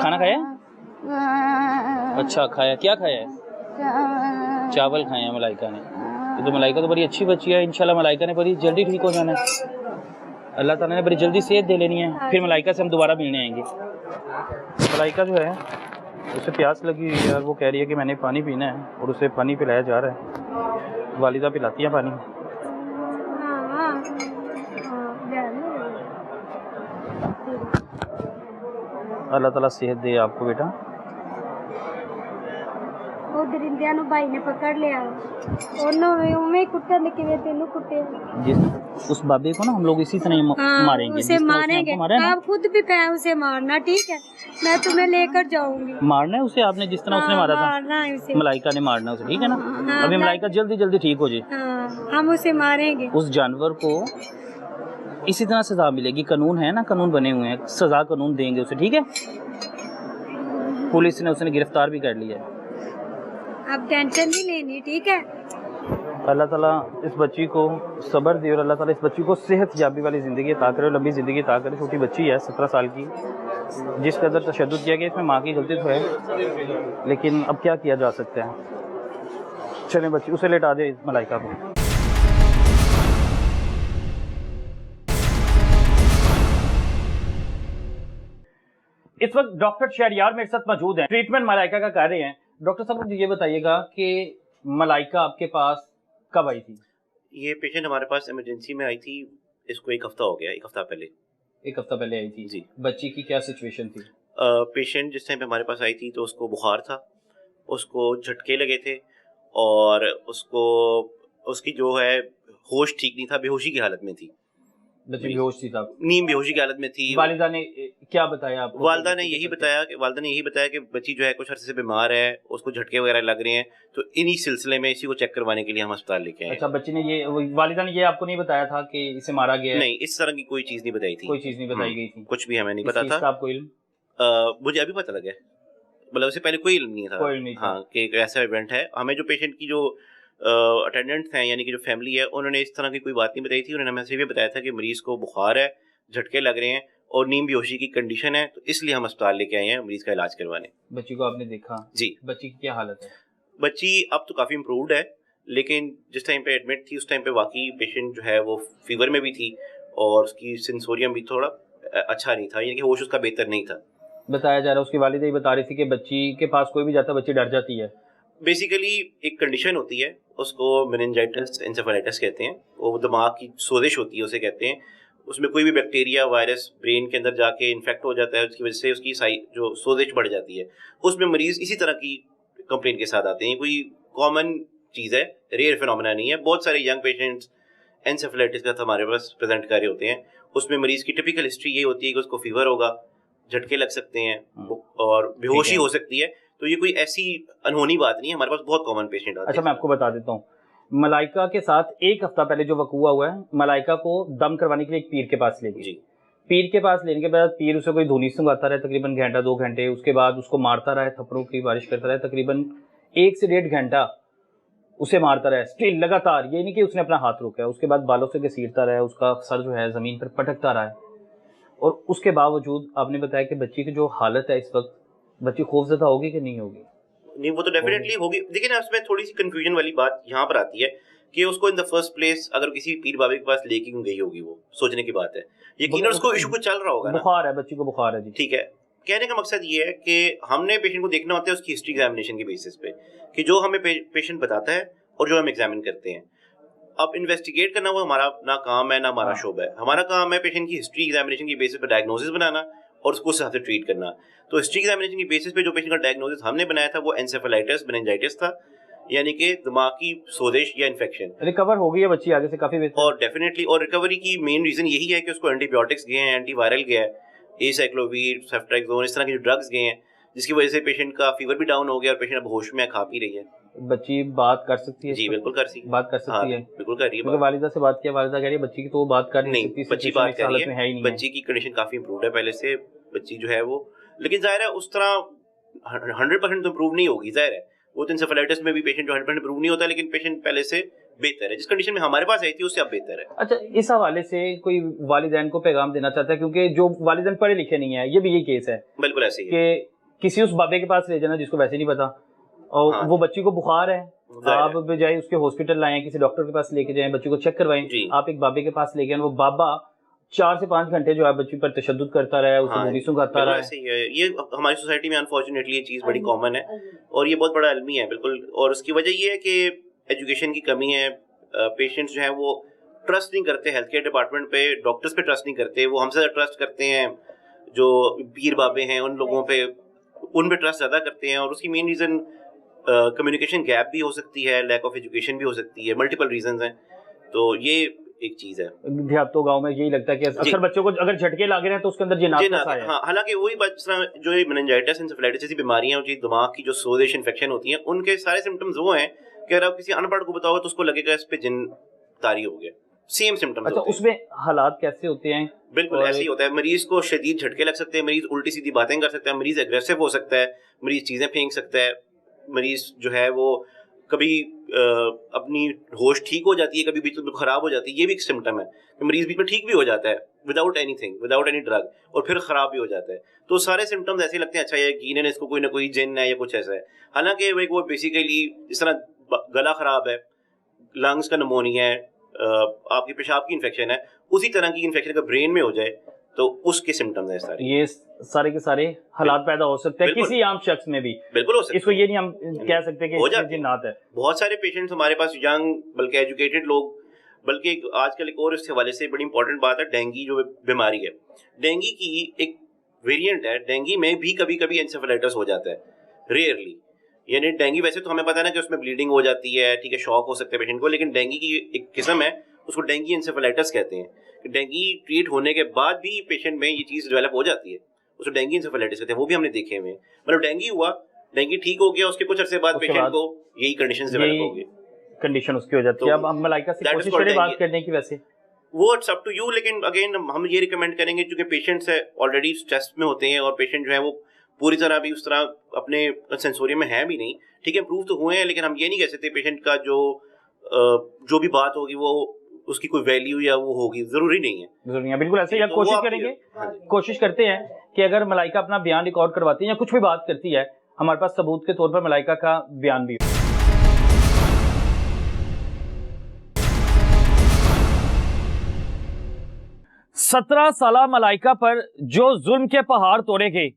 D: खाना खाया? अच्छा खाया, क्या खाया है? चावल खाए हैं मलाइका ने। तो मलाइका तो बड़ी अच्छी बच्ची है, इंशाल्लाह मलाइका ने बड़ी जल्दी ठीक हो जाना है, अल्लाह ताला ने बड़ी जल्दी सेहत दे लेनी है, फिर मलाइका से हम दोबारा मिलने आएंगे। मलाइका जो है उसे प्यास लगी हुई है और वो कह रही है कि मैंने पानी पीना है और उसे पानी पिलाया जा रहा है, वालिदा पिलाती है पानी। अल्लाह ताला सेहत दे आपको बेटा।
B: ਉਹ ਦਰਿੰਦਿਆਂ ਨੂੰ ਭਾਈ ਨੇ पकड़ लिया, ਉਹਨੂੰ ਉਵੇਂ ਹੀ ਕੁੱਟਣ ਕਿਵੇਂ ਤੈਨੂੰ ਕੁੱਟਿਆ।
D: जिस उस बाबे को ना हम लोग इसी तरह मारेंगे,
B: उसे मारेंगे, आप खुद भी कहें उसे मारना, ठीक है? मैं तुम्हें लेकर जाऊंगी।
D: मारना है उसे आपने जिस तरह उसने मारा था,
B: मारना है उसे,
D: मलाइका ने मारना है उसे, ठीक है ना?
B: हाँ,
D: अभी मलाइका जल्दी जल्दी ठीक हो जाए,
B: हम उसे मारेंगे।
D: उस जानवर को इसी तरह सजा मिलेगी, कानून है ना, कानून बने हुए हैं, सजा कानून देंगे उसे, ठीक है? पुलिस ने उसे गिरफ्तार भी कर लिया है।
B: अब टेंशन नहीं लेनी, ठीक है?
D: अल्लाह ताला इस बच्ची को सब्र दे और अल्लाह ताला इस बच्ची को सेहत याबी वाली ज़िंदगी अता करे, लंबी ज़िंदगी अता करे। छोटी बच्ची है 17 साल की, जिस कदर तशद्दुद किया गया इसमें माँ की गलती तो है, लेकिन अब क्या किया जा सकता है। चलें बच्ची, उसे लेटा दे मलाइका को। इस वक्त डॉक्टर शहरियार मेरे साथ मौजूद हैं, ट्रीटमेंट मलाइका का कर रहे हैं। डॉक्टर साहब मुझे ये बताइएगा कि मलाइका आपके पास कब आई थी?
F: ये पेशेंट हमारे पास इमरजेंसी में आई थी, इसको एक हफ्ता हो गया, एक हफ्ता पहले।
D: एक हफ्ता पहले आई थी
F: जी।
D: बच्ची की क्या सिचुएशन थी?
F: पेशेंट जिस टाइम पे हमारे पास आई थी तो उसको बुखार था, उसको झटके लगे थे और उसको उसकी जो है होश ठीक नहीं था, बेहोशी की हालत में थी।
D: बच्ची बेहोश थी साहब?
F: नींद बेहोशी की हालत में थी।
D: वालिदा ने क्या बताया आपको?
F: वालिदा ने यही बताया कि बच्ची जो है कुछ अर्से से बीमार है, उसको झटके वगैरह लग रहे हैं, तो इन्हीं सिलसिले में इसी को चेक करवाने के लिए हम अस्पताल लेके आए।
D: अच्छा, बच्ची ने वालिदा ने ये आपको नहीं बताया था कि इसे मारा गया है?
F: नहीं, इस तरह की कोई चीज नहीं बताई थी,
D: कोई चीज नहीं बताई गई थी,
F: कुछ भी हमें नहीं पता था।
D: आपको इल्म?
F: मुझे अभी पता लगा, मतलब उससे पहले कोई इल्म नहीं था।
D: कोई नहीं था।
F: हाँ, कि एक ऐसा इवेंट है। हमें जो पेशेंट की जो अटेंडेंट्स हैं, यानी कि जो फैमिली है, उन्होंने इस तरह की कोई बात नहीं बताई थी। उन्होंने हमें सिर्फ बताया था कि मरीज को बुखार है, झटके लग रहे हैं और नींद बेहोशी की कंडीशन है, तो इसलिए हम अस्पताल लेके आए हैं मरीज का इलाज करवाने।
D: बच्ची को आपने देखा? जी। बच्ची की क्या हालत है?
F: बच्ची अब तो काफ़ी इम्प्रूव्ड है, लेकिन जिस टाइम पे एडमिट थी उस टाइम पे वाकई पेशेंट जो है वो फीवर में भी थी और उसकी सेंसोरियम भी थोड़ा अच्छा नहीं था, यानी कि होश उसका बेहतर नहीं था।
D: बताया जा रहा है, उसकी वालिदा ही बता रही थी कि बच्ची के पास कोई भी जाता बच्ची डर जाती है।
F: बेसिकली एक कंडीशन होती है, उसको मेनिंजाइटिस एंसेफेलाइटिस कहते हैं, वो दिमाग की सोजिश होती है उसे कहते हैं। उसमें कोई भी बैक्टीरिया वायरस ब्रेन के अंदर जाके इन्फेक्ट हो जाता है, उसकी वजह से उसकी जो सोजिश बढ़ जाती है। उसमें मरीज इसी तरह की कंप्लेंट के साथ आते हैं। कोई कॉमन चीज़ है, रेयर फिनोमेना नहीं है। बहुत सारे यंग पेशेंट्स एंसेफेलाइटिस का हमारे पास प्रेजेंट कर रहे होते हैं। उसमें मरीज की टिपिकल हिस्ट्री ये होती है कि उसको फीवर होगा, झटके लग सकते हैं और बेहोशी हो सकती है। तो ये कोई ऐसी अनहोनी बात नहीं है, हमारे पास बहुत कॉमन पेशेंट आते हैं।
D: अच्छा, मैं आपको बता देता हूँ, मलाइका के साथ एक हफ्ता पहले जो वकूआ हुआ है, मलाइका को दम करवाने के लिए एक पीर के पास ले गई।
F: जी।
D: पीर के पास लेने के बाद पीर उसे कोई धुनी सुंगाता रहे तकरीबन घंटा 2 घंटे, उसके बाद उसको मारता रहे, थप्पड़ों की बारिश करता रहे तकरीबन 1 से 1.5 घंटा उसे मारता रहे स्टिल लगातार। ये नहीं कि उसने अपना हाथ रोका है, उसके बाद बालों से घसीटता रहा, उसका सर जो है ज़मीन पर पटकता रहा है। और उसके बावजूद आपने बताया कि बच्ची की जो हालत है इस वक्त, बच्ची खौफजदा होगी कि नहीं होगी?
F: नहीं, वो तो डेफिनेटली होगी। देखिए ना, उसमें थोड़ी सी कंफ्यूजन वाली बात यहाँ पर आती है कि उसको इन द फर्स्ट प्लेस अगर किसी पीर बाबे के पास लेके क्यों गई होगी, वो सोचने की बात है। यकीनन उसको इशू कुछ चल रहा होगा ना।
D: बुखार है, बच्ची को बुखार है जी।
F: ठीक है, कहने का मकसद ये है कि हमने पेशेंट को देखना होता है उसकी हिस्ट्री एग्जामिनेशन के बेसिस पे, कि जो हमें पेशेंट बताता है और जो हम एग्जामिन करते हैं। अब इन्वेस्टिगेट करना वो हमारा ना काम है ना हमारा शोबा है। हमारा काम है पेशेंट की हिस्ट्री एग्जामिनेशन की बेसिस पे डायग्नोसिस बनाना और उसको उस हिसाब से ट्रीट करना। तो हिस्ट्री एग्जामिनेशन की बेसिस पे जो पेशेंट का डायग्नोसिस हमने बनाया था वो एंसेफेलाइटिस मेनिंजाइटिस था, यानी कि दिमाग की सोजिश या इन्फेक्शन।
D: रिकवर हो गई है बच्ची आगे से काफी बेहतर।
F: और डेफिनेटली, और रिकवरी की मेन रीजन यही है कि उसको एंटीबायोटिक्स गए हैं, एंटीवायरल गया है, एसाइक्लोवीर, सेफ्ट्राक्सोन, इस तरह के जो ड्रग्स गए हैं, जिसकी वजह से पेशेंट का फीवर भी डाउन हो गया और पेशेंट अब होश में खा पी रही है।
D: बच्ची बात कर सकती है?
F: जी बिल्कुल कर सकती है,
D: बात कर सकती है,
F: बिल्कुल कर रही है।
D: क्योंकि वालिदा से बात किया, वालिदा कह रही है बच्ची की तो बात कर नहीं सकती,
F: बच्ची बात कर रही
D: है ही नहीं।
F: बच्ची की कंडीशन काफी इंप्रूव है पहले से, बच्ची जो है वो, लेकिन जाहिर है उस तरह 100% तो इंप्रूव नहीं होगी, जाहिर है वो तो इंसेफेलाइटिस में भी पेशेंट जो 100% इंप्रूव नहीं होता, लेकिन पेशेंट पहले से बेहतर है, जिस कंडीशन में हमारे पास आई थी उससे अब बेहतर है।
D: अच्छा, इस हवाले से कोई वालिदैन को पैगाम देना चाहता है, क्योंकि जो वालिदैन पढ़े लिखे नहीं है, ये भी यही केस है।
F: बिल्कुल ऐसे ही
D: कि किसी उस बाबे के पास ले जाना जिसको वैसे नहीं पता, और
F: हाँ,
D: वो बच्ची को बुखार है, आप बजाय उसके हॉस्पिटल लाए, किसी डॉक्टर के पास लेके जाएं, बच्ची को चेक करवाएं, आप एक बाबे के पास ले गए, वो बाबा 4 से 5 घंटे जो है बच्ची पर तशद्दुद करता रहा है, उसको गोली सुंघाता रहा है।
F: ये हमारी सोसाइटी में अनफॉर्चुनेटली ये चीज़ बड़ी कॉमन है और ये बहुत बड़ा अलमी है बिल्कुल। और उसकी वजह ये है कि एजुकेशन की कमी है, पेशेंट्स जो है वो ट्रस्ट नहीं करते हेल्थ केयर डिपार्टमेंट पे, डॉक्टर्स पे ट्रस्ट नहीं करते, वो हमसे ट्रस्ट करते हैं जो पीर बाबे हैं उन लोगों पे, उन पे ट्रस्ट ज़्यादा करते हैं। और उसकी मेन रीज़न कम्युनिकेशन गैप भी हो सकती है, लैक ऑफ एजुकेशन भी हो सकती है, मल्टीपल रीजंस हैं। तो ये एक चीज है।
D: देहातों गांव में यही लगता है कि अक्सर बच्चों को अगर झटके लगे हैं तो उसके अंदर जिन्नात है।
F: हाँ, हालांकि वही बात, जिस तरह जो ये मेनिंजाइटिस, एंसेफेलाइटिस जैसी बीमारियां होती हैं, दिमाग की जो सोजिश इन्फेक्शन होती हैं, उनके सारे सिम्टम्स वो हैं कि अगर आप किसी अनपढ़ को बताओगे तो उसको लगेगा इस पे जिन तारी हो गया, सेम सिम्टम्स।
D: अच्छा, उसमें हालात कैसे होते हैं?
F: बिल्कुल ऐसे ही होता है। मरीज को शदीद झटके लग सकते हैं, मरीज उल्टी सीधी बातें कर सकता है, मरीज एग्रेसिव हो सकता है, मरीज चीजें फेंक सकता है, मरीज जो है वो कभी अपनी होश ठीक हो जाती है, कभी बीच में खराब हो जाती है। ये भी एक सिम्टम है कि मरीज बीच में ठीक भी हो जाता है without anything, without any drug, और फिर खराब भी हो जाता है। तो सारे सिम्टम्स ऐसे लगते हैं अच्छा ये यकीनन इसको कोई ना कोई जिन है या कुछ ऐसा है। हालांकि वो बेसिकली इस तरह गला खराब है, लंग्स का नमोनिया है, आपकी पेशाब की इन्फेक्शन है, उसी तरह की इन्फेक्शन अगर ब्रेन में हो जाए तो उसके सिम्टम्स हैं सारे।
D: ये सारे के सारे हालात पैदा हो सकते हैं किसी आम शख्स में भी।
F: बिल्कुल हो सकते हैं,
D: इसको ये नहीं हम कह सकते कि इसमें जिन्नात है।
F: बहुत सारे पेशेंट्स हमारे पास यंग, बल्कि एजुकेटेड लोग, बल्कि आजकल एक और इस हवाले से बड़ी इंपॉर्टेंट बात है, डेंगी जो बीमारी है, डेंगी की एक वेरिएंट है, डेंगी में भी कभी कभी एंसेफेलाइटिस हो जाता है, रेयरली। यानी डेंगी वैसे तो हमें पता है ना कि उसमें ब्लीडिंग हो जाती है, ठीक है, शॉक हो सकते हैं पेशेंट को, लेकिन डेंगी की एक किस्म है, उसको डेंगी एंसेफेलाइटिस कहते हैं। डेंगी ट्रीट होने के बाद भी पेशेंट में ये चीज़ डेवलप हो जाती है, उसको डेंगी एंसेफेलाइटिस कहते हैं। वो भी हमने देखे हुए, मतलब डेंगी हुआ, डेंगी ठीक हो गया, उसके कुछ अर्से बाद पेशेंट को यही कंडीशन डेवलप हो गई,
D: कंडीशन उसकी हो जाती है। अब हम मलाइका से कोशिश करें बात करने की, वैसे
F: वो इट्स अप टू यू, लेकिन अगेन हम ये रिकमेंड करेंगे क्योंकि पेशेंट्स ऑलरेडी स्ट्रेस में होते हैं और पेशेंट जो है वो पूरी तरह भी उस तरह अपने सेंसोरियम में है भी नहीं, ठीक है, इंप्रूव तो हुए हैं, लेकिन हम ये नहीं कह सकते पेशेंट का जो भी बात होगी वो उसकी कोई वैल्यू या वो होगी, जरूरी नहीं है।
D: बिल्कुल ऐसे ही कोशिश करेंगे, कोशिश करते हैं कि अगर मलाइका अपना बयान रिकॉर्ड करवाती है या कुछ भी बात करती है, हमारे पास सबूत के तौर पर मलाइका का बयान भी हो। 17 साला मलाइका पर जो जुल्म के पहाड़ तोड़े गए,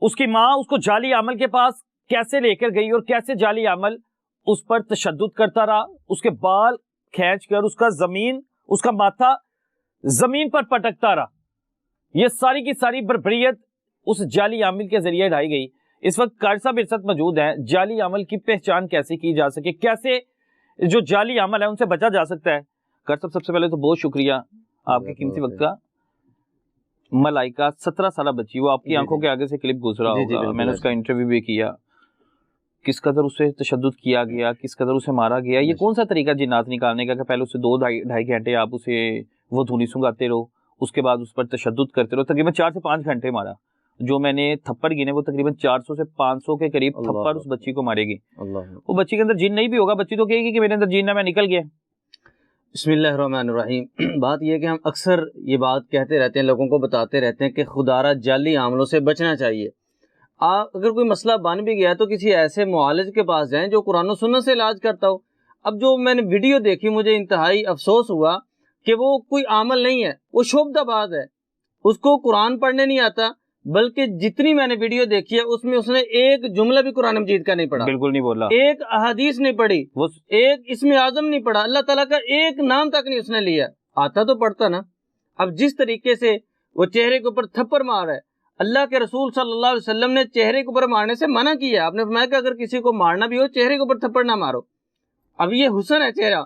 D: उसकी माँ उसको जाली अमल के पास कैसे लेकर गई और कैसे जाली अमल उस पर तशद्दुद करता रहा, उसके बाल खींचकर उसका माथा जमीन पर पटकता रहा। यह सारी की सारी बर्बरियत उस जाली आमिल के जरिए ढाई गई। इस वक्त कारी साहब इस वक्त मौजूद हैं। जाली आमिल की पहचान कैसे की जा सके, कैसे जो जाली आमिल है उनसे बचा जा सकता है। कारी साहब सबसे पहले तो बहुत शुक्रिया आपके कीमती वक्त का। मलाइका 17 साल बच्ची, वो आपकी आंखों के आगे से क्लिप गुजरा होगा, मैंने उसका इंटरव्यू भी किया, किस कदर उसे तशद्दुद किया गया, किस कदर उसे मारा गया। ये कौन सा तरीका जिन्नात निकालने का कि पहले उसे 2-2.5 घंटे आप उसे वो धुनी सुंघाते रहो, उसके बाद उस पर तशद्दुद करते रहो, तकरीबन 4 से 5 घंटे मारा। जो मैंने थप्पड़ गिने वो तकरीबन 400 से 500 के करीब थप्पड़ उस बच्ची को मारेगी। वो बच्ची के अंदर जिन नहीं भी होगा, बच्ची तो कहेगी कि मेरे अंदर जिन है, मैं निकल गया।
G: बिस्मिल्लाहिर्रहमानिर्रहीम। बात यह है कि हम अक्सर ये बात कहते रहते हैं, लोगों को बताते रहते हैं कि खुदारा जाली आमलों से बचना चाहिए। अगर कोई मसला बन भी गया तो किसी ऐसे मुआलिज के पास जाएं जो कुरान और सुन्नत से इलाज करता हो। अब जो मैंने वीडियो देखी, मुझे इंतहाई अफसोस हुआ कि वो कोई आमल नहीं है, वो शोबदाबाज है, उसको कुरान पढ़ने नहीं आता, बल्कि जितनी मैंने वीडियो देखी है उसमें उसने एक जुमला भी कुरान मजीद का नहीं पढ़ा,
D: बिल्कुल नहीं बोला,
G: एक अहादीस नहीं पढ़ी, वो एक इसमें आजम नहीं पढ़ा, अल्लाह ताला का एक नाम तक नहीं उसने लिया। आता तो पढ़ता ना। अब जिस तरीके से वो चेहरे के ऊपर थप्पड़ मार रहा है, अल्लाह के रसूल सल्लल्लाहु अलैहि वसल्लम ने चेहरे के ऊपर मारने से मना किया। आपने फरमाया कि अगर किसी को मारना भी हो चेहरे के ऊपर थप्पड़ ना मारो। अब ये हुस्न है चेहरा,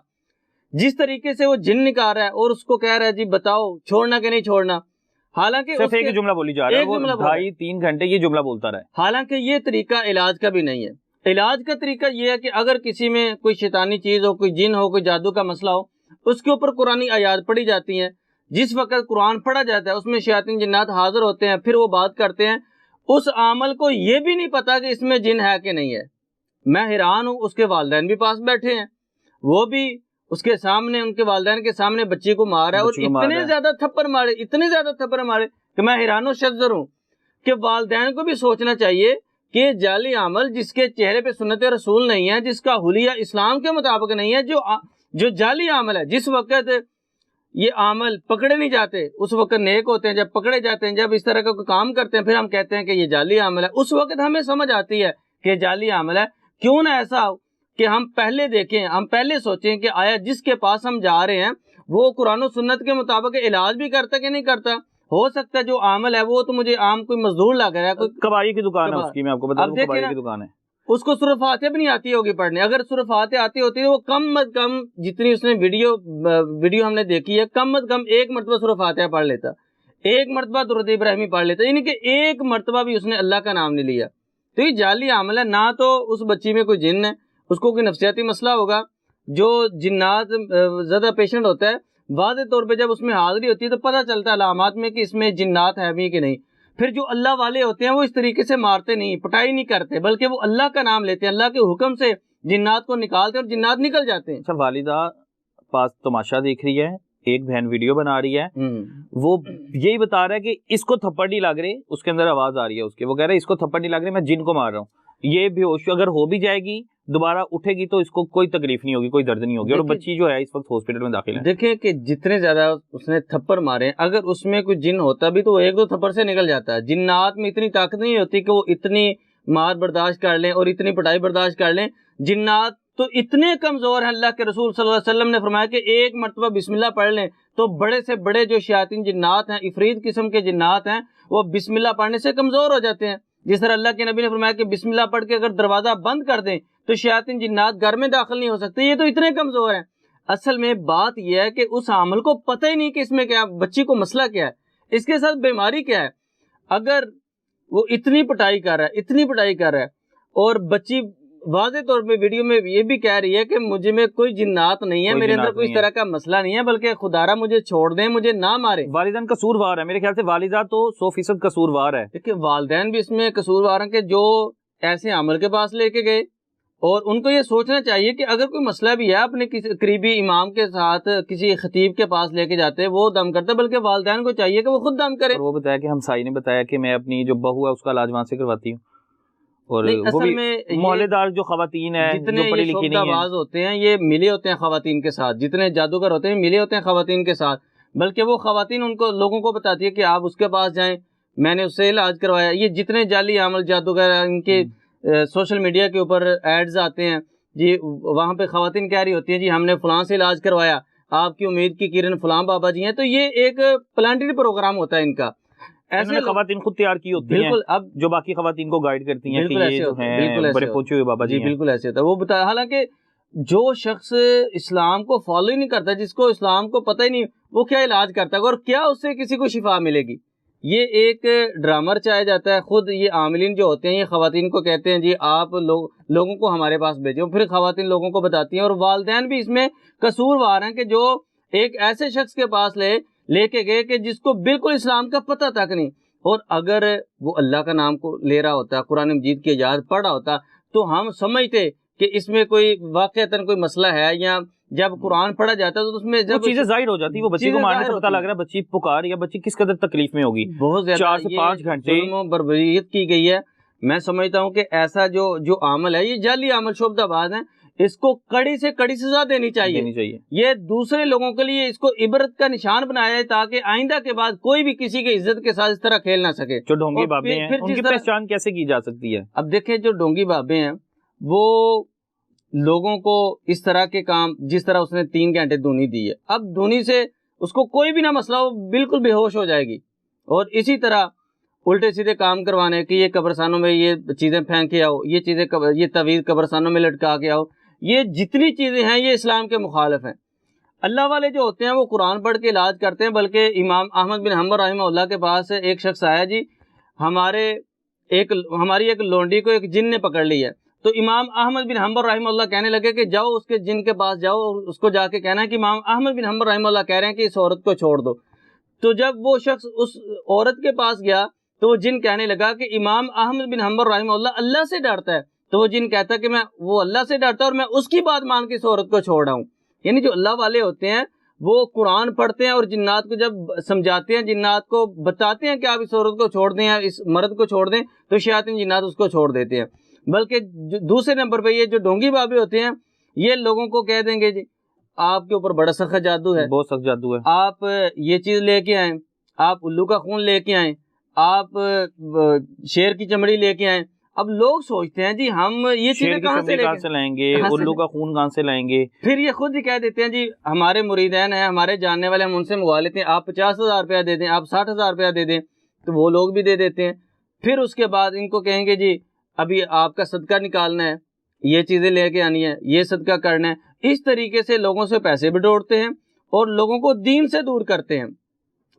G: जिस तरीके से वो जिन निकाल रहा है और उसको कह रहा है जी बताओ छोड़ना कि नहीं छोड़ना, हालांकि
D: सिर्फ एक जुमला बोली जा रहा है, वो 2.5-3 घंटे ये जुमला बोलता रहा है।
G: हालांकि ये तरीका इलाज का भी नहीं है। इलाज का तरीका ये है कि अगर किसी में कोई शैतानी चीज हो, कोई जिन हो, कोई जादू का मसला हो, उसके ऊपर कुरानी आयात पढ़ी जाती हैं। जिस वक्त कुरान पढ़ा जाता है उसमें शैतान जिन्नात हाजिर होते हैं, फिर वो बात करते हैं। उस आमल को ये भी नहीं पता कि इसमें जिन है कि नहीं है। मैं हैरान हूँ, उसके वालिदैन भी पास बैठे हैं, वो भी उसके सामने, उनके वालिदैन के सामने बच्ची को मारा है और इतने ज्यादा थप्पड़ मारे, इतने ज्यादा थप्पड़ मारे कि मैं हैरान शज्जर हूँ कि वालिदैन को भी सोचना चाहिए कि जाली अमल जिसके चेहरे पे सुन्नत रसूल नहीं है, जिसका हुलिया इस्लाम के मुताबिक नहीं है, जो जाली अमल है, जिस वक्त ये अमल पकड़े नहीं जाते उस वक्त नेक होते हैं, जब पकड़े जाते हैं, जब इस तरह का कोई काम करते हैं फिर हम कहते हैं कि ये जाली अमल है। उस वक्त हमें समझ आती है कि ये जाली अमल है। क्यों ना ऐसा हो कि हम पहले देखें, हम पहले सोचें कि आया जिसके पास हम जा रहे हैं वो कुरान और सुन्नत के मुताबिक इलाज भी करता कि नहीं करता। हो सकता है जो आमल है वो तो मुझे आम कोई मजदूर लग रहा है, कोई
D: कबाड़ी की दुकान है उसकी, मैं आपको बता दूं कबाड़ी की दुकान है,
G: उसको सूरह फातिहा भी नहीं आती होगी पढ़ने। अगर सूरह फातिहा आती होती है वो कम अज कम, जितनी उसने वीडियो हमने देखी है, कम अज कम एक मरतबा सूरह फातिहा पढ़ लेता, एक मरतबा दुरूद इब्राहिमी पढ़ लेता, यानी कि एक मरतबा भी उसने अल्लाह का नाम नहीं लिया। तो ये जाली अमल है। ना तो उस बच्ची में कोई जिन है, उसको कोई नफ्सियाती मसला होगा। जो जिन्नात ज़्यादा पेशेंट होता है, वाज़े तौर पे जब उसमें हाजिरी होती है तो पता चलता है अलामात में कि इसमें जिन्नात है भी कि नहीं। फिर जो अल्लाह वाले होते हैं वो इस तरीके से मारते नहीं, पिटाई नहीं करते, बल्कि वो अल्लाह का नाम लेते हैं, अल्लाह के हुक्म से जिन्नात को निकालते हैं और जिन्नात निकल जाते हैं।
D: अच्छा, वालिदा पास तमाशा देख रही है, एक बहन वीडियो बना रही है, वो यही बता रहा है कि इसको थप्पड़ नहीं लग रहे, उसके अंदर आवाज आ रही है उसके, वो कह रहा है इसको थप्पड़ नहीं लग रहे, मैं जिन को मार रहा हूँ। ये बेहोश अगर हो भी जाएगी, दोबारा उठेगी तो इसको कोई तकलीफ नहीं होगी, कोई दर्द नहीं होगी। और बच्ची जो है इस वक्त हॉस्पिटल में दाखिल है।
G: देखिए कि जितने ज्यादा उसने थप्पड़ मारे, अगर उसमें कोई जिन होता भी तो वो एक दो थप्पड़ से निकल जाता है। जिन्नात में इतनी ताकत नहीं होती कि वो इतनी मार बर्दाश्त कर लें और इतनी पिटाई बर्दाश्त कर लें। जिन्नात तो इतने कमजोर हैं, अल्लाह के रसूल सल्लल्लाहु अलैहि वसल्लम ने फरमाया कि एक मरतबा बिस्मिल्लाह पढ़ लें तो बड़े से बड़े जो शयातीन जिन्नात हैं, इफरीत किस्म के जिन्नात हैं, वो बिस्मिल्लाह पढ़ने से कमजोर हो जाते हैं। जिस तरह अल्लाह के नबी ने फरमाया कि बिस्मिल्लाह पढ़ के अगर दरवाजा बंद कर दें तो शयातीन जिन्नात घर में दाखिल नहीं हो सकते। ये तो इतने कमजोर हैं। असल में बात यह है कि उस आमल को पता ही नहीं कि इसमें क्या, बच्ची को मसला क्या है, इसके साथ बीमारी क्या है। अगर वो इतनी पिटाई कर रहा है, इतनी पिटाई कर रहा है, और बच्ची वाज़े तौर पे वीडियो में ये भी कह रही है कि मुझे में कोई जिन्नात नहीं है, मेरे अंदर कोई इस तरह का मसला नहीं है, बल्कि खुदारा मुझे छोड़ दें, मुझे ना मारे।
D: वालिदैन कसूरवार है, मेरे ख्याल से वालिदा तो 100% कसूरवार है।
G: देखिए वालिदैन भी इसमें कसूरवार हैं कि जो ऐसे अमल के पास लेके गए, और उनको ये सोचना चाहिए कि अगर कोई मसला भी है अपने किसी करीबी इमाम के साथ किसी खतीब के पास लेके जाते हैं, वो दम करते, बल्कि वालिदैन को चाहिए कि वो खुद दम करे।
D: वो बताया कि हमसाई ने बताया कि मैं अपनी जो बहू है उसका इलाज वहां से करवाती हूँ, और वो भी मोहल्लेदार जो खवातीन है,
G: जितने
D: जो पढ़ी लिखी नहीं है,
G: होते हैं, ये मिले होते हैं खवातीन के साथ, जितने जादूगर होते हैं मिले होते हैं खवातीन के साथ, बल्कि वो खवातीन उनको लोगों को बताती है कि आप उसके पास जाएं, मैंने उससे इलाज करवाया। ये जितने जाली अमल जादूगर हैं, इनके सोशल मीडिया के ऊपर एड्स आते हैं जी, वहाँ पे खवातीन कह रही होती है जी हमने फलां से इलाज करवाया, आपकी उम्मीद की किरण फलां बाबा जी हैं। तो ये एक प्लांटरी प्रोग्राम होता है इनका।
D: ऐसे खवातीन खुद तैयार की होती हैं, अब जो बाकी खवातीन को गाइड करती हैं कि ये जो हैं बड़े पहुंचे हुए बाबा जी,
G: बिल्कुल ऐसे होता है। वो बता, हालांकि जो शख्स इस्लाम को फॉलो ही नहीं करता, जिसको इस्लाम को पता ही नहीं, वो क्या इलाज करता है और क्या उससे किसी को शिफा मिलेगी। ये एक ड्रामा रचाया जाता है। खुद ये आमिलीन जो होते हैं ये खवातीन को कहते हैं जी आप लोगों को हमारे पास भेजो, फिर खवातीन लोगों को बताती हैं। और वालिदैन भी इसमें कसूरवार हैं कि जो एक ऐसे शख्स के पास लेके गए कि जिसको बिल्कुल इस्लाम का पता तक नहीं, और अगर वो अल्लाह का नाम को ले रहा होता, कुरान मजीद की आयत पढ़ रहा होता, तो हम समझते कि इसमें कोई वाकईतन कोई मसला है। या जब कुरान पढ़ा जाता है तो उसमें जब
D: चीजें जाहिर हो जाती है, वो बच्ची को मारने से पता लग रहा है बच्ची पुकार या बच्ची किस कदर तकलीफ में होगी।
G: बहुत ज्यादा
D: 4 से 5 घंटे
G: बर्बरियत की गई है। मैं समझता हूँ कि ऐसा जो अमल है ये जाली अमल शुबदाबाद है, इसको कड़ी से कड़ी सजा देनी चाहिए। ये दूसरे लोगों के लिए इसको इबरत का निशान बनाया है, ताकि आइंदा के बाद कोई भी किसी के इज्जत के साथ इस तरह खेल ना सके।
D: जो ढोंगी बाबे हैं उनकी पहचान कैसे की जा सकती है?
G: अब देखिए जो ढोंगी बाबे हैं वो लोगों को इस तरह के काम, जिस तरह उसने 3 घंटे धुनी दी है, अब धुनी से उसको कोई भी ना मसला हो, बिल्कुल बेहोश हो जाएगी। और इसी तरह उल्टे सीधे काम करवाने कि ये कब्रस्तानों में ये चीज़ें फेंक के आओ, ये चीज़ें ये तवीज़ कब्रस्तानों में लटका के आओ, ये जितनी चीज़ें हैं ये इस्लाम के मुखालिफ हैं। अल्लाह वाले जो होते हैं वो कुरान पढ़ के इलाज करते हैं। बल्कि इमाम अहमद बिन हम्बल रहमतुल्लाह के पास एक शख्स आया जी, हमारी एक लोंडी को एक जिन ने पकड़ लिया। तो इमाम अहमद बिन हम्बल रहमतुल्लाह कहने लगे कि जाओ उसके जिन के पास जाओ, उसको जाके कहना है कि इमाम अहमद बिन हम्बल रहमतुल्लाह कह रहे हैं कि इस औरत को छोड़ दो। तो जब वो शख्स उस औरत के पास गया तो वो जिन कहने लगा कि इमाम अहमद बिन हम्बल रहमतुल्लाह अल्लाह से डरता है। तो वो जिन कहता कि मैं वो अल्लाह से डरता है और मैं उसकी बात मान के इस औरत को छोड़ रहा हूँ। यानी जो अल्लाह वाले होते हैं वो कुरान पढ़ते हैं और जिन्नात को जब समझाते हैं, जिन्नात को बताते हैं कि आप इस औरत को छोड़ दें या इस मर्द को छोड़ दें, तो शयातीन जिन्नात उसको छोड़ देते हैं। बल्कि दूसरे नंबर पे ये जो ढोंगी बाबे होते हैं ये लोगों को कह देंगे जी आपके ऊपर बड़ा सख्त जादू है,
D: बहुत सख्त जादू है,
G: आप ये चीज़ लेके आए, आप उल्लू का खून लेके आए, आप शेर की चमड़ी लेके आए। अब लोग सोचते हैं जी हम ये चीज़ें कहाँ से
D: लाएंगे, उल्लू का खून कहाँ से लाएंगे।
G: फिर ये खुद ही कह देते हैं जी हमारे मुरीदैन हैं, हमारे जानने वाले, हम उनसे मंगवा लेते हैं, आप 50,000 रुपया दे दें, आप 60,000 रुपया दे दें, तो वो लोग भी दे देते हैं। फिर उसके बाद इनको कहेंगे जी अभी आपका सदका निकालना है, ये चीज़ें लेके आनी है, ये सदका करना है। इस तरीके से लोगों से पैसे बिटोरते हैं और लोगों को दीन से दूर करते हैं।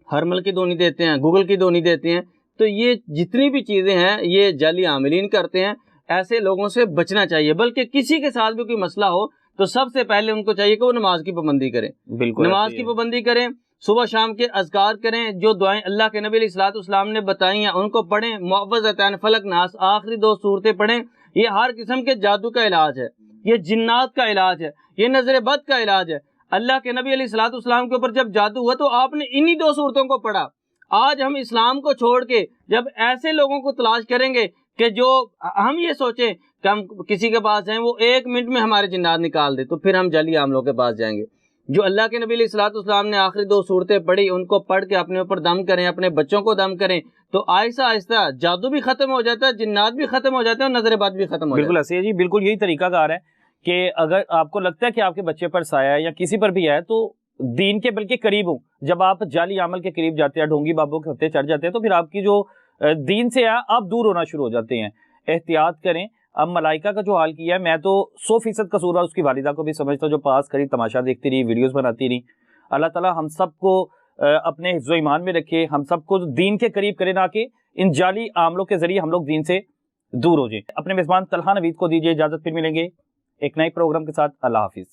G: हरमल की दोनी देते हैं, गूगल की दोनी देते हैं। तो ये जितनी भी चीज़ें हैं ये जाली आमिलीन करते हैं। ऐसे लोगों से बचना चाहिए। बल्कि किसी के साथ भी कोई मसला हो तो सबसे पहले उनको चाहिए कि वो नमाज की पाबंदी करें।
D: बिल्कुल
G: नमाज की पाबंदी करें, सुबह शाम के अज़कार करें, जो दुआएं अल्लाह के नबी अलैहिस्सलाम ने बताई हैं उनको पढ़ें, मुअव्वज़तैन फलक नास आखिरी 2 सूरतें पढ़ें। ये हर किस्म के जादू का इलाज है, ये जिन्नात का इलाज है, ये नजर बद का इलाज है। अल्लाह के नबी अलैहिस्सलाम के ऊपर जब जादू हुआ तो आपने इन्हीं 2 सूरतों को पढ़ा। आज हम इस्लाम को छोड़ के जब ऐसे लोगों को तलाश करेंगे कि जो हम ये सोचें कि हम किसी के पास जाएं वो 1 मिनट में हमारे जिन्नात निकाल दे, तो फिर हम जाली आमलों के पास जाएंगे। जो अल्लाह के नबी अलैहिस्सलाम ने आखिरी 2 सूरतें पढ़ी उनको पढ़ के अपने ऊपर दम करें, अपने बच्चों को दम करें, तो आहिस्ता आहिस्ता जादू भी खत्म हो जाता है, जिन्नात भी खत्म हो जाते हैं और नजर बद भी खत्म हो जाता है।
D: बिल्कुल ऐसे है जी, बिल्कुल यही तरीकाकार है कि अगर आपको लगता है कि आपके बच्चे पर साया है या किसी पर भी है तो दीन के बल्कि करीब हो। जब आप जाली अमल के करीब जाते हैं, ढोंगी बाबों के हत्थे चढ़ जाते हैं, तो फिर आपकी जो दीन से है आप दूर होना शुरू हो जाते हैं। एहतियात करें। अब मलाइका का जो हाल किया है, मैं तो 100% कसूरवार उसकी वालिदा को भी समझता हूँ, जो पास करी, तमाशा देखती रही, वीडियोस बनाती रही। अल्लाह ताला हम सबको अपने हिफ्ज़ो ईमान में रखे, हम सबको दीन के करीब करे, ना कि इन जाली आमलों के जरिए हम लोग दीन से दूर हो जाए। अपने मेज़बान तलहा नवीद को दीजिए इजाज़त, फिर मिलेंगे एक नए प्रोग्राम के साथ। अल्लाह हाफिज़।